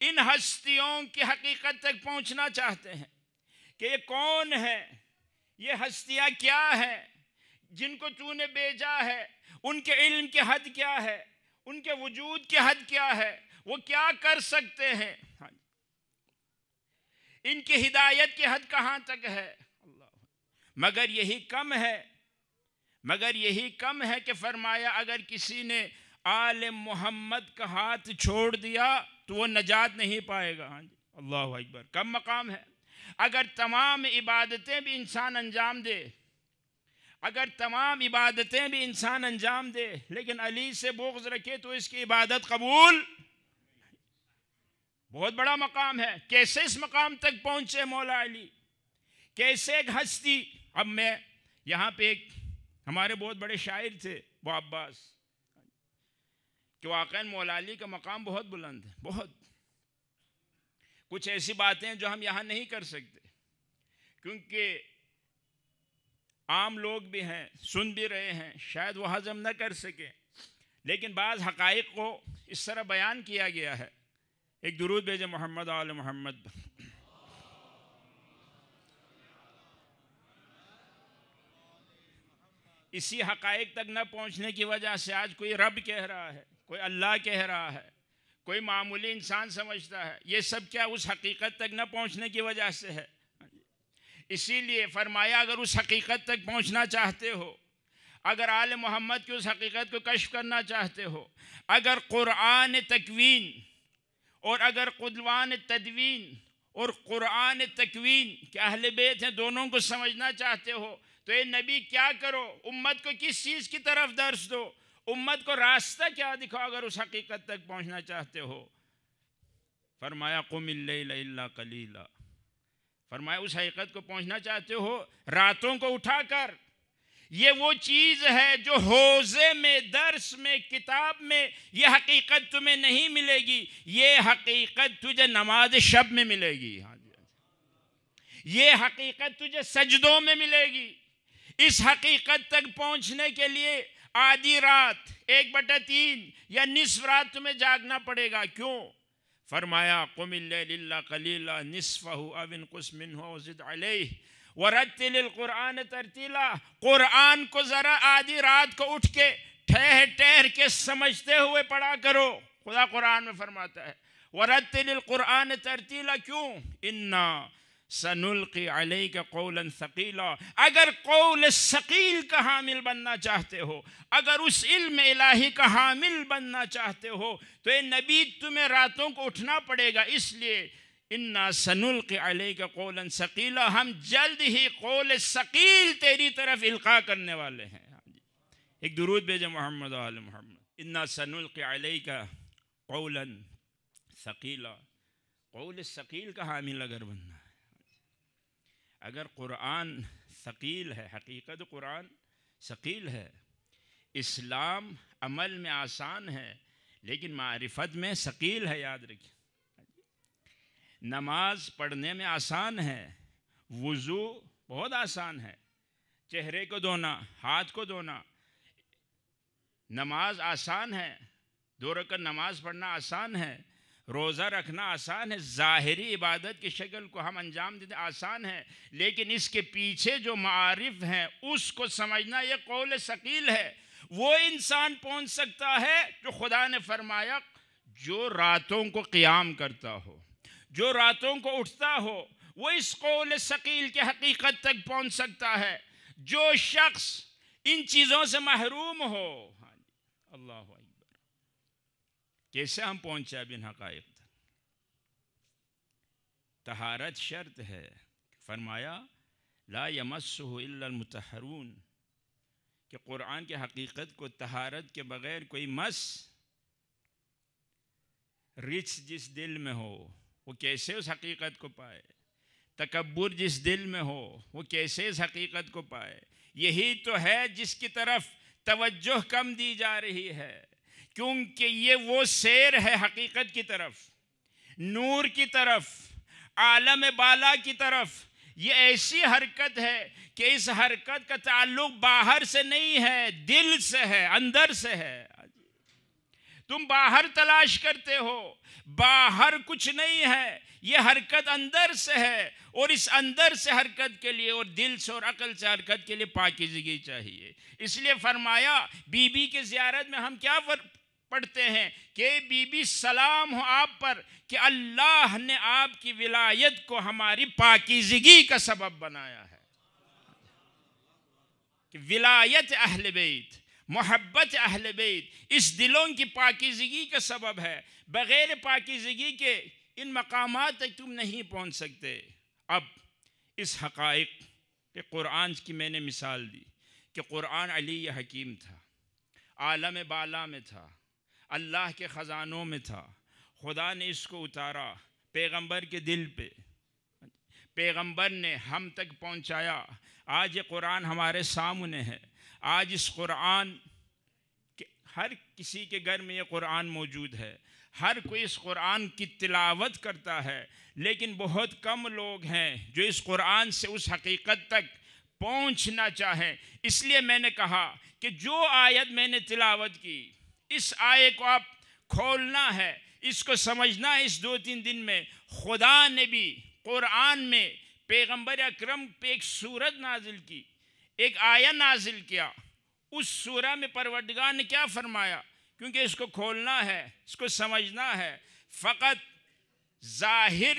ان ہستیوں کی حقیقت تک پہنچنا چاہتے ہیں کہ یہ کون ہے، یہ ہستیاں کیا ہیں جن کو تو نے بھیجا ہے، ان کے علم کی حد کیا ہے، ان کے وجود کی حد کیا ہے، وہ کیا کر سکتے ہیں، ان کی ہدایت کی حد کہاں تک ہے. مگر یہی کم ہے، مگر یہی کم ہے کہ فرمایا اگر کسی نے آل محمد کا ہاتھ چھوڑ دیا تو وہ نجات نہیں پائے گا. اللہ اکبر، کم مقام ہے. اگر تمام عبادتیں بھی انسان انجام دے، اگر تمام عبادتیں بھی انسان انجام دے لیکن علی سے بغض رکھے تو اس کی عبادت قبول. بہت بڑا مقام ہے. کیسے اس مقام تک پہنچے مولا علی، کیسے ایک ہستی. اب میں یہاں پہ ایک ہمارے بہت بڑے شاعر تھے وہ عباس، کہ واقعاً مولا علی کا مقام بہت بلند ہے. بہت کچھ ایسی باتیں ہیں جو ہم یہاں نہیں کر سکتے کیونکہ عام لوگ بھی ہیں، سن بھی رہے ہیں، شاید وہ ہضم نہ کر سکیں. لیکن بعض حقائق کو اس طرح بیان کیا گیا ہے. ایک درود بھیجے محمد آل محمد. اسی حقائق تک نہ پہنچنے کی وجہ سے آج کوئی رب کہہ رہا ہے، کوئی اللہ کہہ رہا ہے، کوئی معمولی انسان سمجھتا ہے. یہ سب کیا اس حقیقت تک نہ پہنچنے کی وجہ سے ہے. اسی لیے فرمایا اگر اس حقیقت تک پہنچنا چاہتے ہو، اگر آل محمد کی اس حقیقت کو کشف کرنا چاہتے ہو، اگر قرآن تکوین اور اگر قدوان تدوین اور قرآن تکوین کہ اہل بیت ہیں دونوں کو سمجھنا چاہتے ہو تو اے نبی کیا کرو، امت کو کس چیز کی طرف درس دو، امت کو راستہ کیا دکھاؤ اگر اس حقیقت تک پہنچنا چاہتے ہو. فرمایا قم اللیل الا قلیلا. فرمایا اس حقیقت کو پہنچنا چاہتے ہو راتوں کو اٹھا کر. یہ وہ چیز ہے جو حوضے میں، درس میں، کتاب میں یہ حقیقت تمہیں نہیں ملے گی. یہ حقیقت تجھے نماز شب میں ملے گی. یہ حقیقت تجھے سجدوں میں ملے گی. اس حقیقت تک پہنچنے کے لیے آدھی رات، 1/3 یا نصف رات تمہیں جاگنا پڑے گا. کیوں؟ فرمایا قم اللیل الا قلیلا نصفہ او انقص منہ او زد علیہ ورتل القرآن ترتیلا. قرآن کو ذرا آدھی رات کو اٹھ کے ٹھہر کے سمجھتے ہوئے پڑھا کرو. خدا قرآن میں فرماتا ہے ورتل القرآن ترتیلا. کیوں؟ انا سنلقی علیک قولا ثقیلا. اگر قول ثقیل کا حامل بننا چاہتے ہو، اگر اس علم الہی کا حامل بننا چاہتے ہو تو اے نبی تمہیں راتوں کو اٹھنا پڑے گا. اس لیے انا سنلقی علیک قولا ثقیلا، ہم جلد ہی قول ثقیل تیری طرف القاء کرنے والے ہیں. ایک درود بھیجے محمد آل محمد. انا سنلقی علیک قولا ثقیلا. قول ثقیل کا حامل اگر بننا ہے، اگر قرآن ثقیل ہے، حقیقت قرآن ثقیل ہے، اسلام عمل میں آسان ہے لیکن معرفت میں ثقیل ہے. یاد رکھیں، نماز پڑھنے میں آسان ہے، وضو بہت آسان ہے، چہرے کو دھونا، ہاتھ کو دھونا، نماز آسان ہے، 2 رکعت نماز پڑھنا آسان ہے، روزہ رکھنا آسان ہے، ظاہری عبادت کی شکل کو ہم انجام دیتے آسان ہے. لیکن اس کے پیچھے جو معارف ہیں اس کو سمجھنا یہ قول ثقیل ہے. وہ انسان پہنچ سکتا ہے جو خدا نے فرمایا جو راتوں کو قیام کرتا ہو، جو راتوں کو اٹھتا ہو، وہ اس قول ثقیل کی حقیقت تک پہنچ سکتا ہے. جو شخص ان چیزوں سے محروم ہو، اللہ اکبر. کیسے ہم پہنچے اب ان حقائق تک؟ طہارت شرط ہے. فرمایا لا یمسہ الا المطہرون، کہ قرآن کی حقیقت کو طہارت کے بغیر کوئی مس رچ جس دل میں ہو وہ کیسے اس حقیقت کو پائے، تکبر جس دل میں ہو وہ کیسے اس حقیقت کو پائے۔ یہی تو ہے جس کی طرف توجہ کم دی جا رہی ہے، کیونکہ یہ وہ سیر ہے حقیقت کی طرف، نور کی طرف، عالم بالا کی طرف۔ یہ ایسی حرکت ہے کہ اس حرکت کا تعلق باہر سے نہیں ہے، دل سے ہے، اندر سے ہے۔ تم باہر تلاش کرتے ہو، باہر کچھ نہیں ہے، یہ حرکت اندر سے ہے، اور اس اندر سے حرکت کے لیے اور دل سے اور عقل سے حرکت کے لیے پاکیزگی چاہیے۔ اس لیے فرمایا بی بی کی زیارت میں ہم کیا پڑھتے ہیں کہ بی بی سلام ہو آپ پر کہ اللہ نے آپ کی ولایت کو ہماری پاکیزگی کا سبب بنایا ہے۔ کہ ولایت اہل بیت، محبت اہل بیت اس دلوں کی پاکیزگی کا سبب ہے۔ بغیر پاکیزگی کے ان مقامات تک تم نہیں پہنچ سکتے۔ اب اس حقائق کہ قرآن کی میں نے مثال دی کہ قرآن علی حکیم تھا، عالم بالا میں تھا، اللہ کے خزانوں میں تھا، خدا نے اس کو اتارا پیغمبر کے دل پہ، پیغمبر نے ہم تک پہنچایا۔ آج یہ قرآن ہمارے سامنے ہے، آج اس قرآن ہر کسی کے گھر میں یہ قرآن موجود ہے، ہر کوئی اس قرآن کی تلاوت کرتا ہے، لیکن بہت کم لوگ ہیں جو اس قرآن سے اس حقیقت تک پہنچنا چاہیں۔ اس لیے میں نے کہا کہ جو آیت میں نے تلاوت کی، اس آیت کو آپ کھولنا ہے، اس کو سمجھنا ہے۔ اس 2-3 دن میں خدا نے بھی قرآن میں پیغمبر اکرم پہ ایک سورت نازل کی، ایک آیت نازل کیا۔ اس سورہ میں پروردگار نے کیا فرمایا؟ کیونکہ اس کو کھولنا ہے، اس کو سمجھنا ہے۔ فقط ظاہر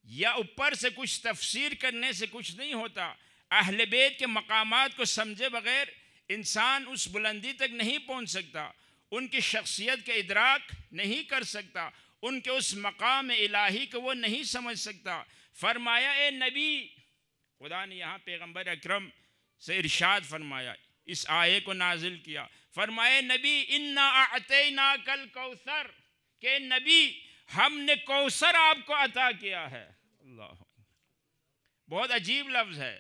یا اوپر سے کچھ تفسیر کرنے سے کچھ نہیں ہوتا۔ اہل بیت کے مقامات کو سمجھے بغیر انسان اس بلندی تک نہیں پہنچ سکتا، ان کی شخصیت کا ادراک نہیں کر سکتا، ان کے اس مقام الہی کو وہ نہیں سمجھ سکتا۔ فرمایا اے نبی، خدا نے یہاں پیغمبر اکرم سے ارشاد فرمایا، اس آیے کو نازل کیا، فرمایا نبی انا اعطیناک الکوثر، کہ نبی ہم نے کوثر آپ کو عطا کیا ہے۔ اللہ، بہت عجیب لفظ ہے،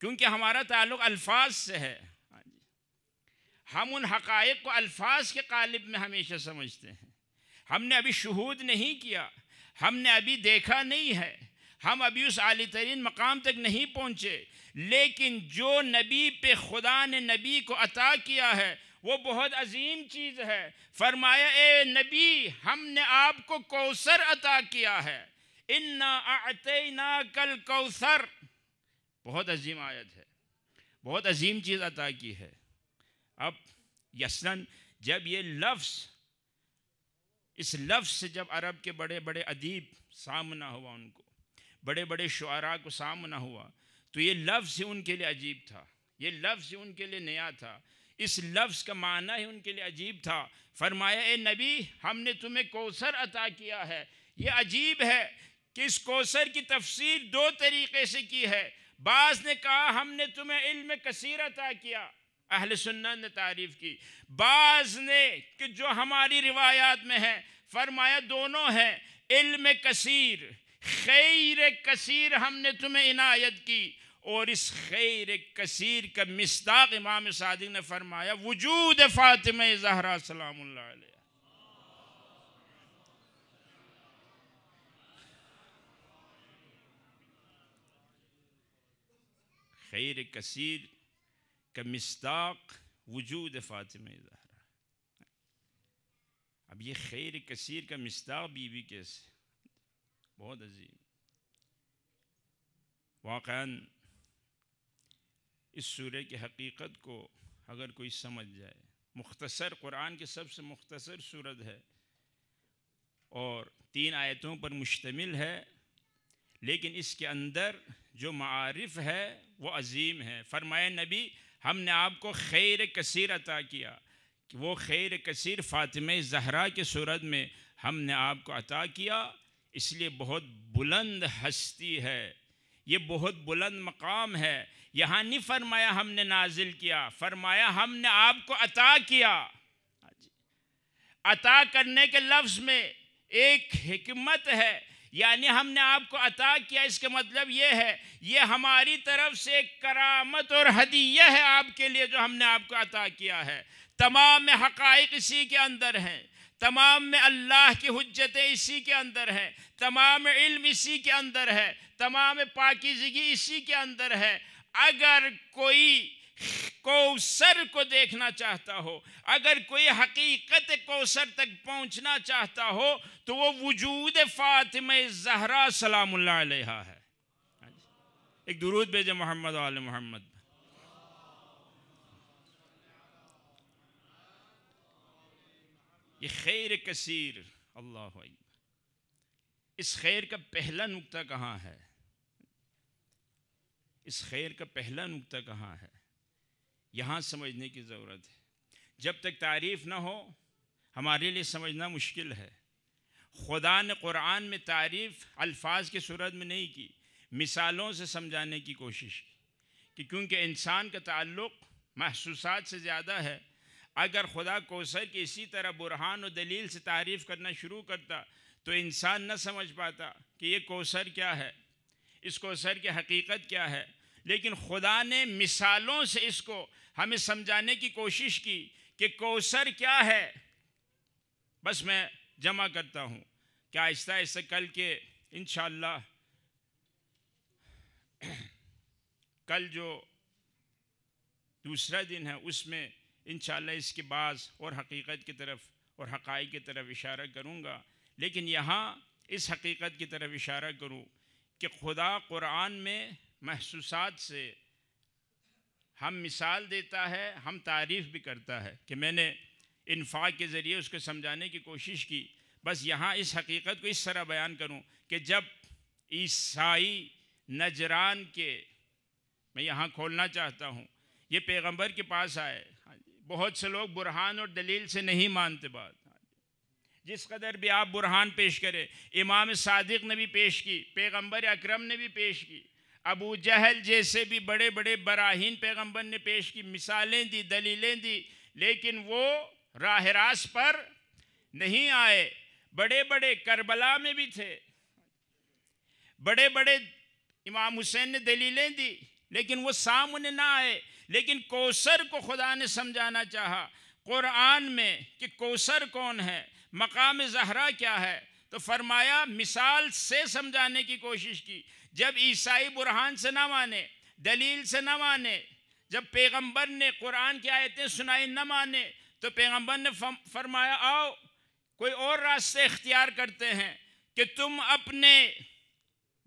کیونکہ ہمارا تعلق الفاظ سے ہے۔ ہم ان حقائق کو الفاظ کے قالب میں ہمیشہ سمجھتے ہیں۔ ہم نے ابھی شہود نہیں کیا، ہم نے ابھی دیکھا نہیں ہے، ہم ابھی اس عالی ترین مقام تک نہیں پہنچے، لیکن جو نبی پہ خدا نے نبی کو عطا کیا ہے وہ بہت عظیم چیز ہے۔ فرمایا اے نبی ہم نے آپ کو کوثر عطا کیا ہے، انا اعطیناک الکوثر۔ بہت عظیم آیت ہے، بہت عظیم چیز عطا کی ہے۔ اب یسن جب یہ لفظ، اس لفظ سے جب عرب کے بڑے بڑے ادیب سامنا ہوا، ان کو بڑے بڑے شعراء کو سامنا ہوا، تو یہ لفظ ہی ان کے لیے عجیب تھا، یہ لفظ ہی ان کے لیے نیا تھا، اس لفظ کا معنی ہی ان کے لیے عجیب تھا۔ فرمایا اے نبی ہم نے تمہیں کوثر عطا کیا ہے۔ یہ عجیب ہے کہ اس کوثر کی تفسیر 2 طریقے سے کی ہے۔ بعض نے کہا ہم نے تمہیں علم کثیر عطا کیا، اہل سنت نے تعریف کی۔ بعض نے کہ جو ہماری روایات میں ہے، فرمایا دونوں ہیں، علم کثیر، خیر کثیر ہم نے تمہیں عنایت کی، اور اس خیر کثیر کا مصداق امام صادق نے فرمایا وجود فاطمہ زہرا سلام اللہ علیہ۔ خیر کثیر کا مصداق وجود فاطمہ زہرا۔ اب یہ خیر کثیر کا مصداق بی بی کیسے؟ بہت عظیم۔ واقعاً اس سورہ کی حقیقت کو اگر کوئی سمجھ جائے، مختصر، قرآن کی سب سے مختصر سورت ہے اور 3 آیتوں پر مشتمل ہے، لیکن اس کے اندر جو معارف ہے وہ عظیم ہے۔ فرمایا نبی ہم نے آپ کو خیر کثیر عطا کیا، کہ وہ خیر کثیر فاطمہ زہرا کے صورت میں ہم نے آپ کو عطا کیا، اس لیے بہت بلند ہستی ہے یہ بہت بلند مقام ہے. یہاں نہیں فرمایا ہم نے نازل کیا، فرمایا ہم نے آپ کو عطا کیا. عطا کرنے کے لفظ میں ایک حکمت ہے، یعنی ہم نے آپ کو عطا کیا، اس کا مطلب یہ ہے یہ ہماری طرف سے ایک کرامت اور ہدیہ ہے آپ کے لیے جو ہم نے آپ کو عطا کیا ہے. تمام حقائق اسی کے اندر ہیں، تمام میں اللہ کی حجتیں اسی کے اندر ہیں، تمام علم اسی کے اندر ہے، تمام پاکیزگی اسی کے اندر ہے. اگر کوئی کوثر کو دیکھنا چاہتا ہو، اگر کوئی حقیقت کوثر تک پہنچنا چاہتا ہو تو وہ وجود فاطمہ زہرا سلام اللہ علیہا ہے. ایک درود بھیجے محمد و آل محمد. یہ خیر کثیر، اللہ اکبر. اس خیر کا پہلا نقطہ کہاں ہے؟ اس خیر کا پہلا نقطہ کہاں ہے؟ یہاں سمجھنے کی ضرورت ہے. جب تک تعریف نہ ہو ہمارے لیے سمجھنا مشکل ہے. خدا نے قرآن میں تعریف الفاظ کی صورت میں نہیں کی، مثالوں سے سمجھانے کی کوشش کی کہ کیونکہ انسان کا تعلق محسوسات سے زیادہ ہے. اگر خدا کوثر کی اسی طرح برہان و دلیل سے تعریف کرنا شروع کرتا تو انسان نہ سمجھ پاتا کہ یہ کوثر کیا ہے، اس کوثر کی حقیقت کیا ہے. لیکن خدا نے مثالوں سے اس کو ہمیں سمجھانے کی کوشش کی کہ کوثر کیا ہے. بس میں جمع کرتا ہوں کہ آہستہ آہستہ کل کے انشاءاللہ کل جو دوسرا دن ہے اس میں انشاءاللہ اس کے بعض اور حقیقت کی طرف اور حقائق کی طرف اشارہ کروں گا. لیکن یہاں اس حقیقت کی طرف اشارہ کروں کہ خدا قرآن میں محسوسات سے ہم مثال دیتا ہے، ہم تعریف بھی کرتا ہے کہ میں نے انفاق کے ذریعے اس کو سمجھانے کی کوشش کی. بس یہاں اس حقیقت کو اس طرح بیان کروں کہ جب عیسائی نجران کے، میں یہاں کھولنا چاہتا ہوں، یہ پیغمبر کے پاس آئے. بہت سے لوگ برہان اور دلیل سے نہیں مانتے بات. جس قدر بھی آپ برہان پیش کرے، امام صادق نے بھی پیش کی، پیغمبر اکرم نے بھی پیش کی، ابو جہل جیسے بھی بڑے بڑے براہین پیغمبر نے پیش کی، مثالیں دی، دلیلیں دی، لیکن وہ راہ راست پر نہیں آئے. بڑے بڑے کربلا میں بھی تھے، بڑے بڑے امام حسین نے دلیلیں دی، لیکن وہ سامنے نہ آئے. لیکن کوثر کو خدا نے سمجھانا چاہا قرآن میں کہ کوثر کون ہے، مقام زہرا کیا ہے، تو فرمایا مثال سے سمجھانے کی کوشش کی. جب عیسائی برہان سے نہ مانے، دلیل سے نہ مانے، جب پیغمبر نے قرآن کی آیتیں سنائی نہ مانے، تو پیغمبر نے فرمایا آؤ کوئی اور راستے اختیار کرتے ہیں کہ تم اپنے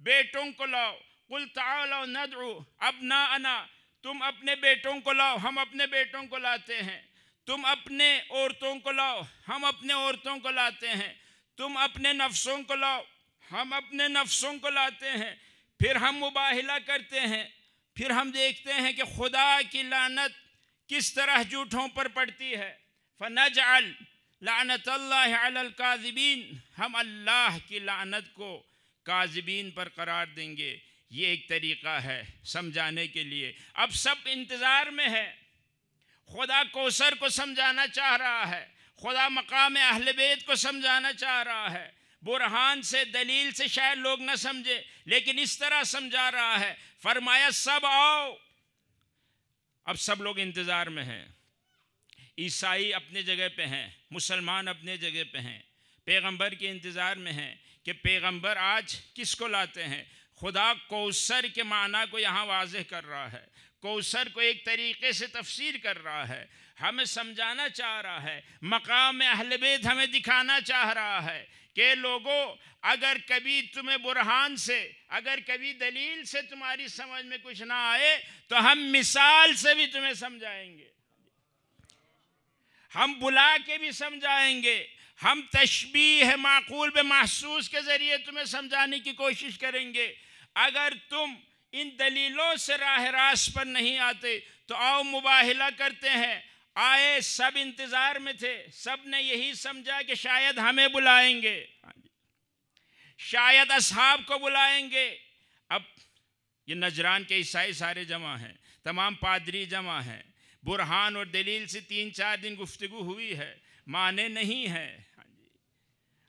بیٹوں کو لاؤ. قل تعالوا ندعو ابناءنا، تم اپنے بیٹوں کو لاؤ، ہم اپنے بیٹوں کو لاتے ہیں. تم اپنے عورتوں کو لاؤ، ہم اپنے عورتوں کو لاتے ہیں. تم اپنے نفسوں کو لاؤ، ہم اپنے نفسوں کو لاتے ہیں. پھر ہم مباہلہ کرتے ہیں، پھر ہم دیکھتے ہیں کہ خدا کی لعنت کس طرح جھوٹوں پر پڑتی ہے. فنجعل لعنت اللہ علی الکاذبین، ہم اللہ کی لعنت کو کاذبین پر قرار دیں گے. یہ ایک طریقہ ہے سمجھانے کے لیے. اب سب انتظار میں ہے. خدا کوثر کو سمجھانا چاہ رہا ہے، خدا مقام اہل بیت کو سمجھانا چاہ رہا ہے. برہان سے، دلیل سے شاید لوگ نہ سمجھے، لیکن اس طرح سمجھا رہا ہے. فرمایا سب آؤ. اب سب لوگ انتظار میں ہیں. عیسائی اپنے جگہ پہ ہیں، مسلمان اپنے جگہ پہ ہیں، پیغمبر کے انتظار میں ہیں کہ پیغمبر آج کس کو لاتے ہیں. خدا کوثر کے معنی کو یہاں واضح کر رہا ہے، کوثر کو ایک طریقے سے تفسیر کر رہا ہے، ہمیں سمجھانا چاہ رہا ہے. مقام اہل بیت ہمیں دکھانا چاہ رہا ہے کہ لوگوں اگر کبھی تمہیں برہان سے، اگر کبھی دلیل سے تمہاری سمجھ میں کچھ نہ آئے تو ہم مثال سے بھی تمہیں سمجھائیں گے، ہم بلا کے بھی سمجھائیں گے، ہم تشبیہ معقول بے محسوس کے ذریعے تمہیں سمجھانے کی کوشش کریں گے. اگر تم ان دلیلوں سے راہ راست پر نہیں آتے تو آؤ مباہلہ کرتے ہیں. آئے، سب انتظار میں تھے، سب نے یہی سمجھا کہ شاید ہمیں بلائیں گے، شاید اصحاب کو بلائیں گے. اب یہ نجران کے عیسائی سارے جمع ہیں، تمام پادری جمع ہیں، برہان اور دلیل سے 3-4 دن گفتگو ہوئی ہے، معنی نہیں ہے۔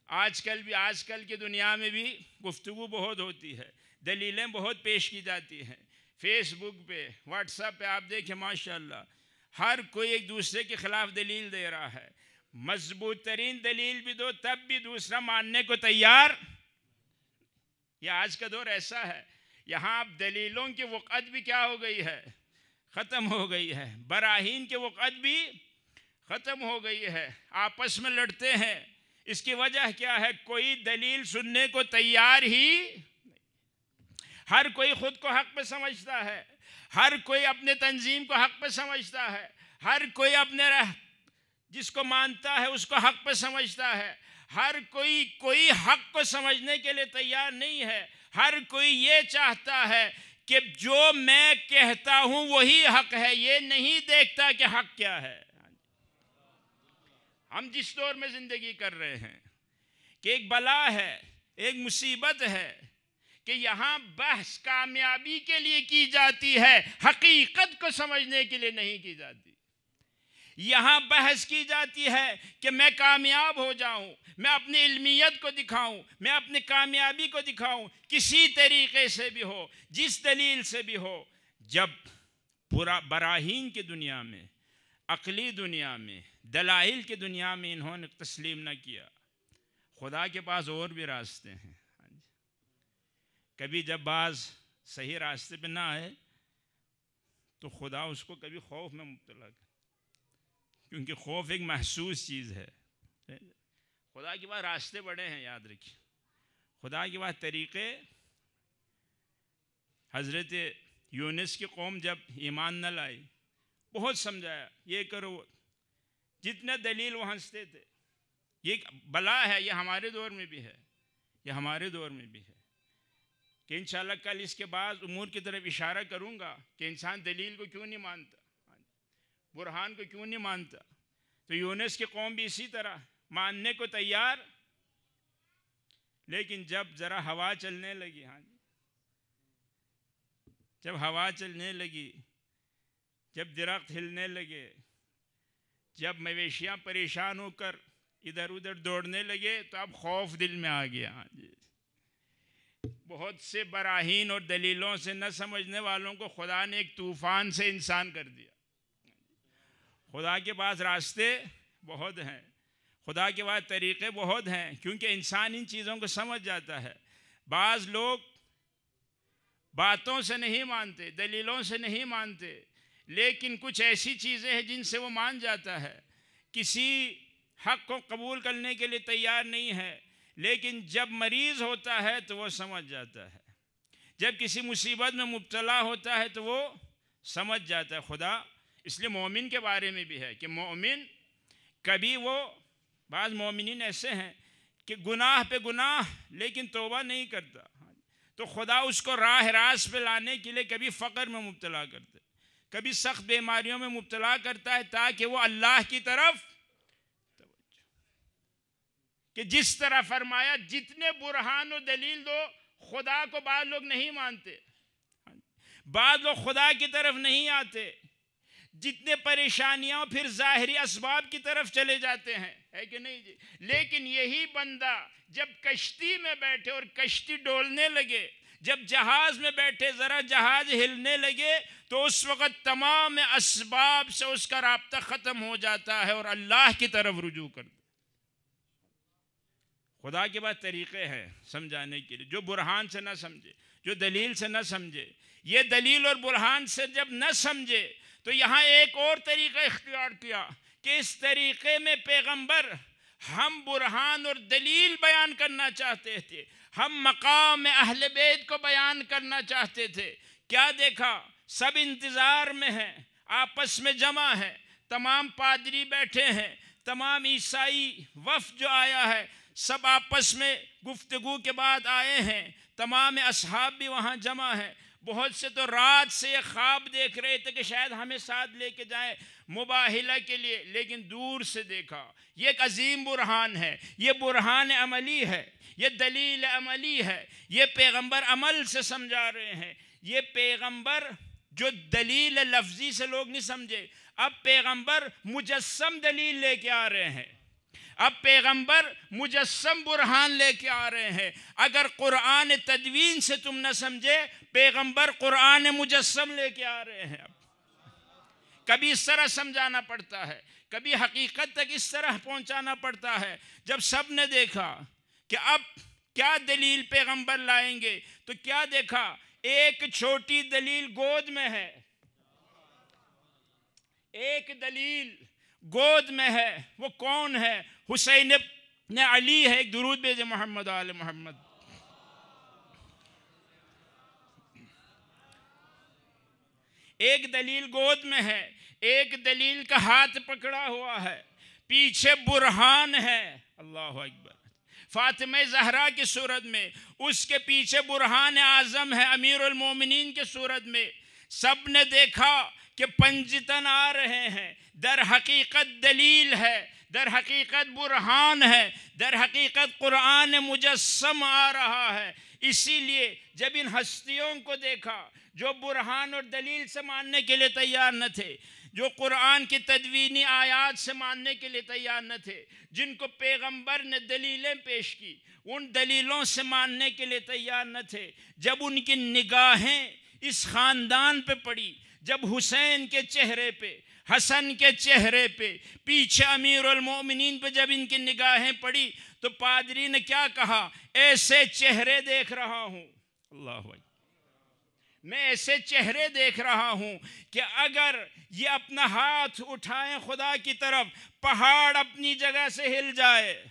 آج کل کی دنیا میں بھی گفتگو بہت ہوتی ہے، دلیلیں بہت پیش کی جاتی ہیں، فیس بک پہ، واٹس ایپ پہ آپ دیکھیں ماشاءاللہ ہر کوئی ایک دوسرے کے خلاف دلیل دے رہا ہے۔ مضبوط ترین دلیل بھی دو تب بھی دوسرا ماننے کو تیار۔ یہ آج کا دور ایسا ہے، یہاں اب دلیلوں کی وقت بھی کیا ہو گئی ہے؟ ختم ہو گئی ہے، براہین کی وقت بھی ختم ہو گئی ہے، آپس میں لڑتے ہیں۔ اس کی وجہ کیا ہے؟ کوئی دلیل سننے کو تیار ہی نہیں۔ ہر کوئی خود کو حق پہ سمجھتا ہے، ہر کوئی اپنے تنظیم کو حق پہ سمجھتا ہے، ہر کوئی اپنے جس کو مانتا ہے اس کو حق پہ سمجھتا ہے، ہر کوئی حق کو سمجھنے کے لیے تیار نہیں ہے۔ ہر کوئی یہ چاہتا ہے کہ جو میں کہتا ہوں وہی حق ہے، یہ نہیں دیکھتا کہ حق کیا ہے۔ ہم جس دور میں زندگی کر رہے ہیں کہ ایک بلا ہے، ایک مصیبت ہے کہ یہاں بحث کامیابی کے لیے کی جاتی ہے، حقیقت کو سمجھنے کے لیے نہیں کی جاتی۔ یہاں بحث کی جاتی ہے کہ میں کامیاب ہو جاؤں، میں اپنی علمیت کو دکھاؤں، میں اپنی کامیابی کو دکھاؤں، کسی طریقے سے بھی ہو، جس دلیل سے بھی ہو۔ جب براہین کی دنیا میں، عقلی دنیا میں، دلائل کی دنیا میں انہوں نے تسلیم نہ کیا، خدا کے پاس اور بھی راستے ہیں۔ کبھی جب بعض صحیح راستے پہ نہ آئے تو خدا اس کو کبھی خوف میں مبتلا کرے، کیونکہ خوف ایک محسوس چیز ہے۔ خدا کے بعد راستے بڑے ہیں، یاد رکھیے، خدا کے بعد طریقے۔ حضرت یونس کی قوم جب ایمان نہ لائی، بہت سمجھایا، یہ کرو، جتنے دلیل وہ ہنستے تھے۔ یہ بلا ہے، یہ ہمارے دور میں بھی ہے، یہ ہمارے دور میں بھی ہے کہ انشاءاللہ کل اس کے بعد امور کی طرف اشارہ کروں گا کہ انسان دلیل کو کیوں نہیں مانتا، برہان کو کیوں نہیں مانتا۔ تو یونس کی قوم بھی اسی طرح ماننے کو تیار، لیکن جب ذرا ہوا چلنے لگی، جب ہوا چلنے لگی، جب درخت ہلنے لگے، جب مویشیاں پریشان ہو کر ادھر ادھر دوڑنے لگے، تو اب خوف دل میں آ گیا۔ بہت سے براہین اور دلیلوں سے نہ سمجھنے والوں کو خدا نے ایک طوفان سے انسان کر دیا۔ خدا کے پاس راستے بہت ہیں، خدا کے پاس طریقے بہت ہیں، کیونکہ انسان ان چیزوں کو سمجھ جاتا ہے۔ بعض لوگ باتوں سے نہیں مانتے، دلیلوں سے نہیں مانتے، لیکن کچھ ایسی چیزیں ہیں جن سے وہ مان جاتا ہے، کسی حق کو قبول کرنے کے لیے تیار نہیں ہے، لیکن جب مریض ہوتا ہے تو وہ سمجھ جاتا ہے، جب کسی مصیبت میں مبتلا ہوتا ہے تو وہ سمجھ جاتا ہے۔ خدا اس لیے مومن کے بارے میں بھی ہے کہ مومن کبھی بعض مومنین ایسے ہیں کہ گناہ پہ گناہ لیکن توبہ نہیں کرتا، تو خدا اس کو راہ راست پہ لانے کے لیے کبھی فقر میں مبتلا کرتا ہے، کبھی سخت بیماریوں میں مبتلا کرتا ہے، تاکہ وہ اللہ کی طرف توجہ، کہ جس طرح فرمایا جتنے برہان و دلیل دو، خدا کو بعض لوگ نہیں مانتے، بعض لوگ خدا کی طرف نہیں آتے، جتنے پریشانیاں پھر ظاہری اسباب کی طرف چلے جاتے ہیں، ہے کہ نہیں جی؟ لیکن یہی بندہ جب کشتی میں بیٹھے اور کشتی ڈولنے لگے، جب جہاز میں بیٹھے ذرا جہاز ہلنے لگے، تو اس وقت تمام اسباب سے اس کا رابطہ ختم ہو جاتا ہے اور اللہ کی طرف رجوع کرتا ہے۔ خدا کے بعد طریقے ہیں سمجھانے کے لیے، جو برہان سے نہ سمجھے، جو دلیل سے نہ سمجھے، یہ دلیل اور برہان سے جب نہ سمجھے تو یہاں ایک اور طریقہ اختیار کیا کہ اس طریقے میں پیغمبر ہم برہان اور دلیل بیان کرنا چاہتے تھے، ہم مقام اہل بیت کو بیان کرنا چاہتے تھے۔ کیا دیکھا؟ سب انتظار میں ہیں، آپس میں جمع ہیں، تمام پادری بیٹھے ہیں، تمام عیسائی وفد جو آیا ہے سب آپس میں گفتگو کے بعد آئے ہیں، تمام اصحاب بھی وہاں جمع ہیں۔ بہت سے تو رات سے یہ خواب دیکھ رہے تھے کہ شاید ہمیں ساتھ لے کے جائیں مباہلہ کے لیے، لیکن دور سے دیکھا یہ ایک عظیم برہان ہے، یہ برہان عملی ہے، یہ دلیل عملی ہے، یہ پیغمبر عمل سے سمجھا رہے ہیں، یہ پیغمبر جو دلیل لفظی سے لوگ نہیں سمجھے، اب پیغمبر مجسم دلیل لے کے آ رہے ہیں، اب پیغمبر مجسم برہان لے کے آ رہے ہیں۔ اگر قرآن تدوین سے تم نہ سمجھے، پیغمبر قرآن مجسم لے کے آ رہے ہیں۔ اب کبھی اس طرح سمجھانا پڑتا ہے، کبھی حقیقت تک اس طرح پہنچانا پڑتا ہے۔ جب سب نے دیکھا کہ اب کیا دلیل پیغمبر لائیں گے، تو کیا دیکھا؟ ایک چھوٹی دلیل گود میں ہے، ایک دلیل گود میں ہے۔ وہ کون ہے؟ حسین ابن علی ہے۔ ایک درود بھیجے محمد آل محمد۔ ایک دلیل گود میں ہے، ایک دلیل کا ہاتھ پکڑا ہوا ہے، پیچھے برہان ہے۔ اللہ اکبر۔ فاطمہ زہرا کی صورت میں، اس کے پیچھے برہان اعظم ہے امیر المومنین کی صورت میں۔ سب نے دیکھا کہ پنجتن آ رہے ہیں، در حقیقت دلیل ہے، در حقیقت برہان ہے، در حقیقت قرآن مجسم آ رہا ہے۔ اسی لیے جب ان ہستیوں کو دیکھا جو برہان اور دلیل سے ماننے کے لیے تیار نہ تھے، جو قرآن کی تدوینی آیات سے ماننے کے لیے تیار نہ تھے، جن کو پیغمبر نے دلیلیں پیش کی، ان دلیلوں سے ماننے کے لیے تیار نہ تھے، جب ان کی نگاہیں اس خاندان پہ پڑی، جب حسین کے چہرے پہ، حسن کے چہرے پہ، پیچھے امیر المومنین پہ جب ان کی نگاہیں پڑی، تو پادری نے کیا کہا؟ ایسے چہرے دیکھ رہا ہوں، اللہ اکبر، میں ایسے چہرے دیکھ رہا ہوں کہ اگر یہ اپنا ہاتھ اٹھائیں خدا کی طرف، پہاڑ اپنی جگہ سے ہل جائے،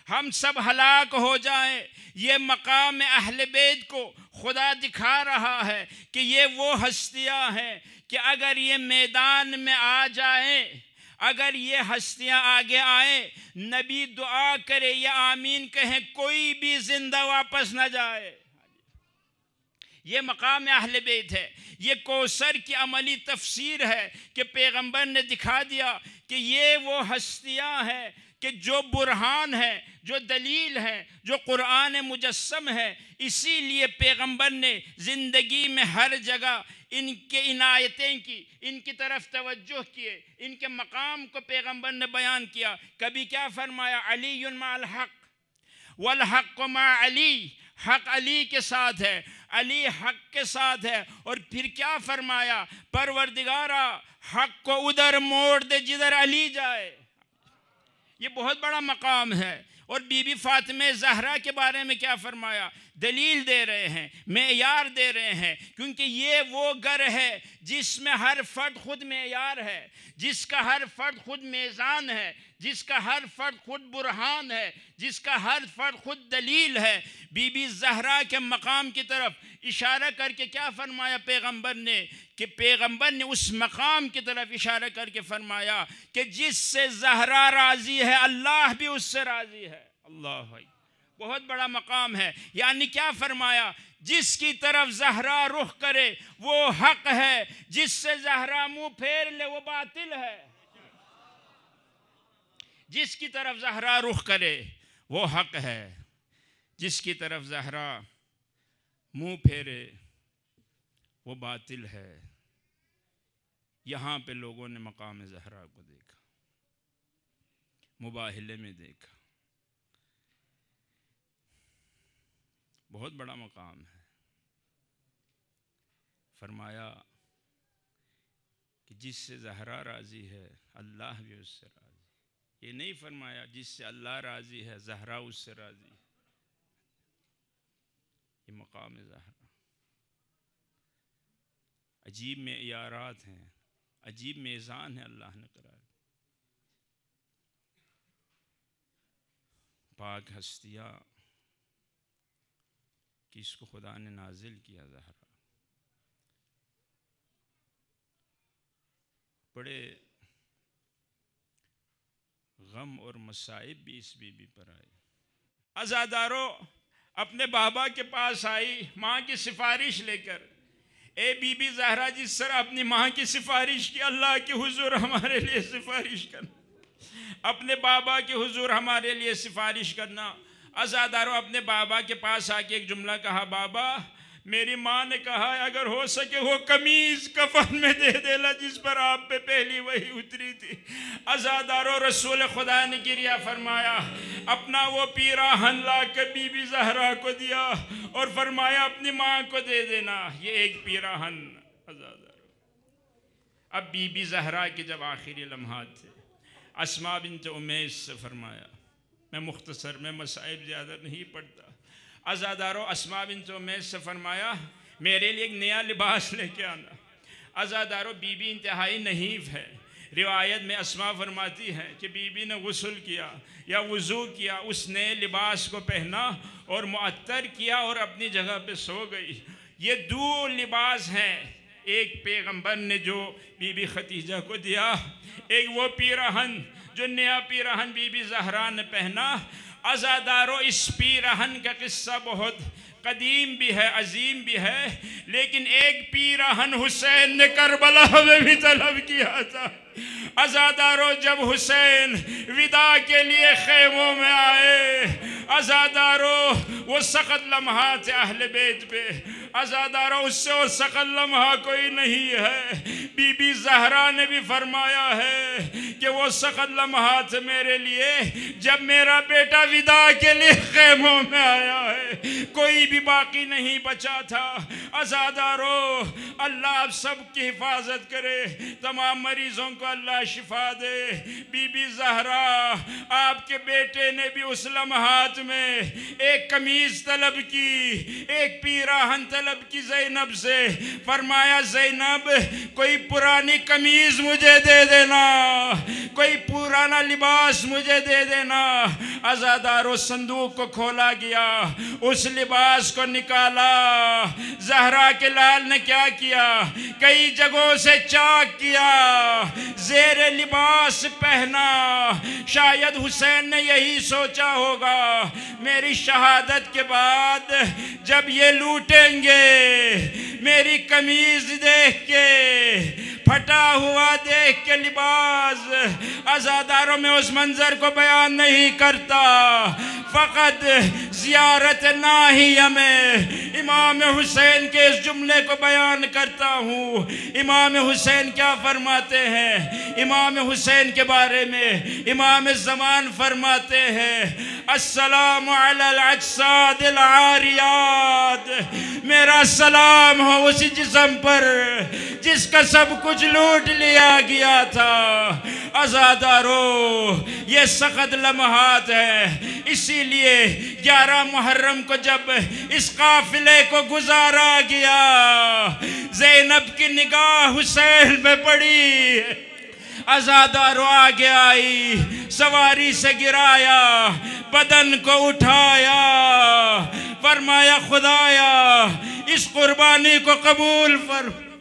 ہم سب ہلاک ہو جائیں۔ یہ مقام اہل بیت کو خدا دکھا رہا ہے کہ یہ وہ ہستیاں ہیں کہ اگر یہ میدان میں آ جائیں، اگر یہ ہستیاں آگے آئیں، نبی دعا کرے یا آمین کہیں، کوئی بھی زندہ واپس نہ جائے۔ یہ مقام اہل بیت ہے، یہ کوثر کی عملی تفسیر ہے کہ پیغمبر نے دکھا دیا کہ یہ وہ ہستیاں ہیں کہ جو برہان ہے، جو دلیل ہے، جو قرآن مجسم ہے۔ اسی لیے پیغمبر نے زندگی میں ہر جگہ ان کے عنایتیں کی، ان کی طرف توجہ کیے، ان کے مقام کو پیغمبر نے بیان کیا۔ کبھی کیا فرمایا؟ علی مع الحق والحق مع علی، حق علی کے ساتھ ہے، علی حق کے ساتھ ہے۔ اور پھر کیا فرمایا؟ پروردگارا حق کو ادھر موڑ دے جدھر علی جائے۔ یہ بہت بڑا مقام ہے۔ اور بی بی فاطمہ زہرا کے بارے میں کیا فرمایا؟ دلیل دے رہے ہیں، معیار دے رہے ہیں، کیونکہ یہ وہ گھر ہے جس میں ہر فرد خود معیار ہے، جس کا ہر فرد خود میزان ہے، جس کا ہر فرد خود برہان ہے، جس کا ہر فرد خود دلیل ہے۔ بی بی زہرا کے مقام کی طرف اشارہ کر کے کیا فرمایا پیغمبر نے؟ کہ پیغمبر نے اس مقام کی طرف اشارہ کر کے فرمایا کہ جس سے زہرا راضی ہے، اللہ بھی اس سے راضی ہے۔ اللہ اکبر، بہت بڑا مقام ہے۔ یعنی کیا فرمایا؟ جس کی طرف زہرا رخ کرے وہ حق ہے، جس سے زہرا منہ پھیر لے وہ باطل ہے۔ جس کی طرف زہرا رخ کرے وہ حق ہے، جس کی طرف زہرا منہ پھیرے وہ باطل ہے۔ یہاں پہ لوگوں نے مقام زہرا کو دیکھا، مباہلے میں دیکھا، بہت بڑا مقام ہے۔ فرمایا کہ جس سے زہرا راضی ہے، اللہ بھی اس سے راضی ہے۔ یہ نہیں فرمایا جس سے اللہ راضی ہے، زہرا اس سے راضی ہے۔ یہ مقام زہرا، عجیب معیارات ہیں، عجیب میزان ہے اللہ نے قرار دیا۔ پاک ہستیاں کہ اس کو خدا نے نازل کیا زہرا۔ بڑے غم اور مصائب بھی اس بی بی پر آئے۔ عزادارو اپنے بابا کے پاس آئی ماں کی سفارش لے کر۔ اے بی بی زہرا، جس طرح اپنی ماں کی سفارش کی، اللہ کے حضور ہمارے لیے سفارش کرنا، اپنے بابا کے حضور ہمارے لیے سفارش کرنا۔ عزادارو اپنے بابا کے پاس آ کے ایک جملہ کہا، بابا میری ماں نے کہا اگر ہو سکے وہ قمیض کفن میں دے دینا جس پر آپ پہ پہلی وحی اتری تھی۔ عزادارو رسول خدا نے گریہ فرمایا، اپنا وہ پیراہن لا کے بی بی زہرا کو دیا اور فرمایا اپنی ماں کو دے دینا، یہ ایک پیراہن۔ عزادارو اب بی بی زہرا کے جب آخری لمحات تھے، اسماء بنت امیس سے فرمایا، میں مختصر میں مسائل زیادہ نہیں پڑھتا، عزادارو اسماء بنت امیس سے فرمایا میرے لیے ایک نیا لباس لے کے آنا۔ عزادارو بی بی انتہائی نحیف ہے، روایت میں اسماء فرماتی ہے کہ بی بی نے غسل کیا یا وضو کیا، اس نئے لباس کو پہنا اور معطر کیا اور اپنی جگہ پہ سو گئی۔ یہ دو لباس ہیں، ایک پیغمبر نے جو بی بی خدیجہ کو دیا، ایک وہ پیراہن جو نیا پیراہن بی بی زہرا نے پہنا۔ عزادارو اس پیراہن کا قصہ بہت قدیم بھی ہے، عظیم بھی ہے، لیکن ایک پیراہن حسین نے کربلا میں بھی طلب کیا تھا۔ عزادارو جب حسین وداع کے لیے خیموں میں آئے، عزادارو وہ سخت لمحات اہل بیت پہ، عزادارو اس سے اور سخت لمحہ کوئی نہیں ہے۔ بی بی زہرا نے بھی فرمایا ہے کہ وہ سخت لمحات میرے لیے جب میرا بیٹا وداع کے لیے خیموں میں آیا ہے، کوئی بھی باقی نہیں بچا تھا۔ عزادارو اللہ آپ سب کی حفاظت کرے، تمام مریضوں کو اللہ شفا دے۔ بی بی زہرا آپ کے بیٹے نے بھی اس لمحات میں ایک قمیض طلب کی، ایک پیراہن طلب کی زینب سے، فرمایا زینب کوئی پرانی قمیض مجھے دے دینا، کوئی پرانا لباس مجھے دے دینا۔ عزادارو صندوق کو کھولا گیا، اس لباس کو نکالا، زہرا کے لال نے کیا کیا، کئی جگہوں سے چاک کیا، زیر لباس پہنا۔ شاید حسین نے یہی سوچا ہوگا میری شہادت کے بعد جب یہ لوٹیں گے، میری قمیض دیکھ کے، پھٹا ہوا دیکھ کے لباس۔ عزاداروں میں اس منظر کو بیان نہیں کرتا، فقط زیارت ناہیہ میں امام حسین کے اس جملے کو بیان کرتا ہوں۔ امام حسین کیا فرماتے ہیں؟ امام حسین کے بارے میں امام زمان فرماتے ہیں السلام علی الاجساد العاریات، میرا سلام ہو اسی جسم پر جس کا سب کچھ لوٹ لیا گیا تھا۔ عزادارو یہ سخت لمحات ہیں، اسی لیے 11 محرم کو جب اس قافلے کو گزارا گیا، زینب کی نگاہ حسین پہ پڑی، عزادارو آگے آئی، سواری سے گرایا، بدن کو اٹھایا، فرمایا خدایا اس قربانی کو قبول فرما۔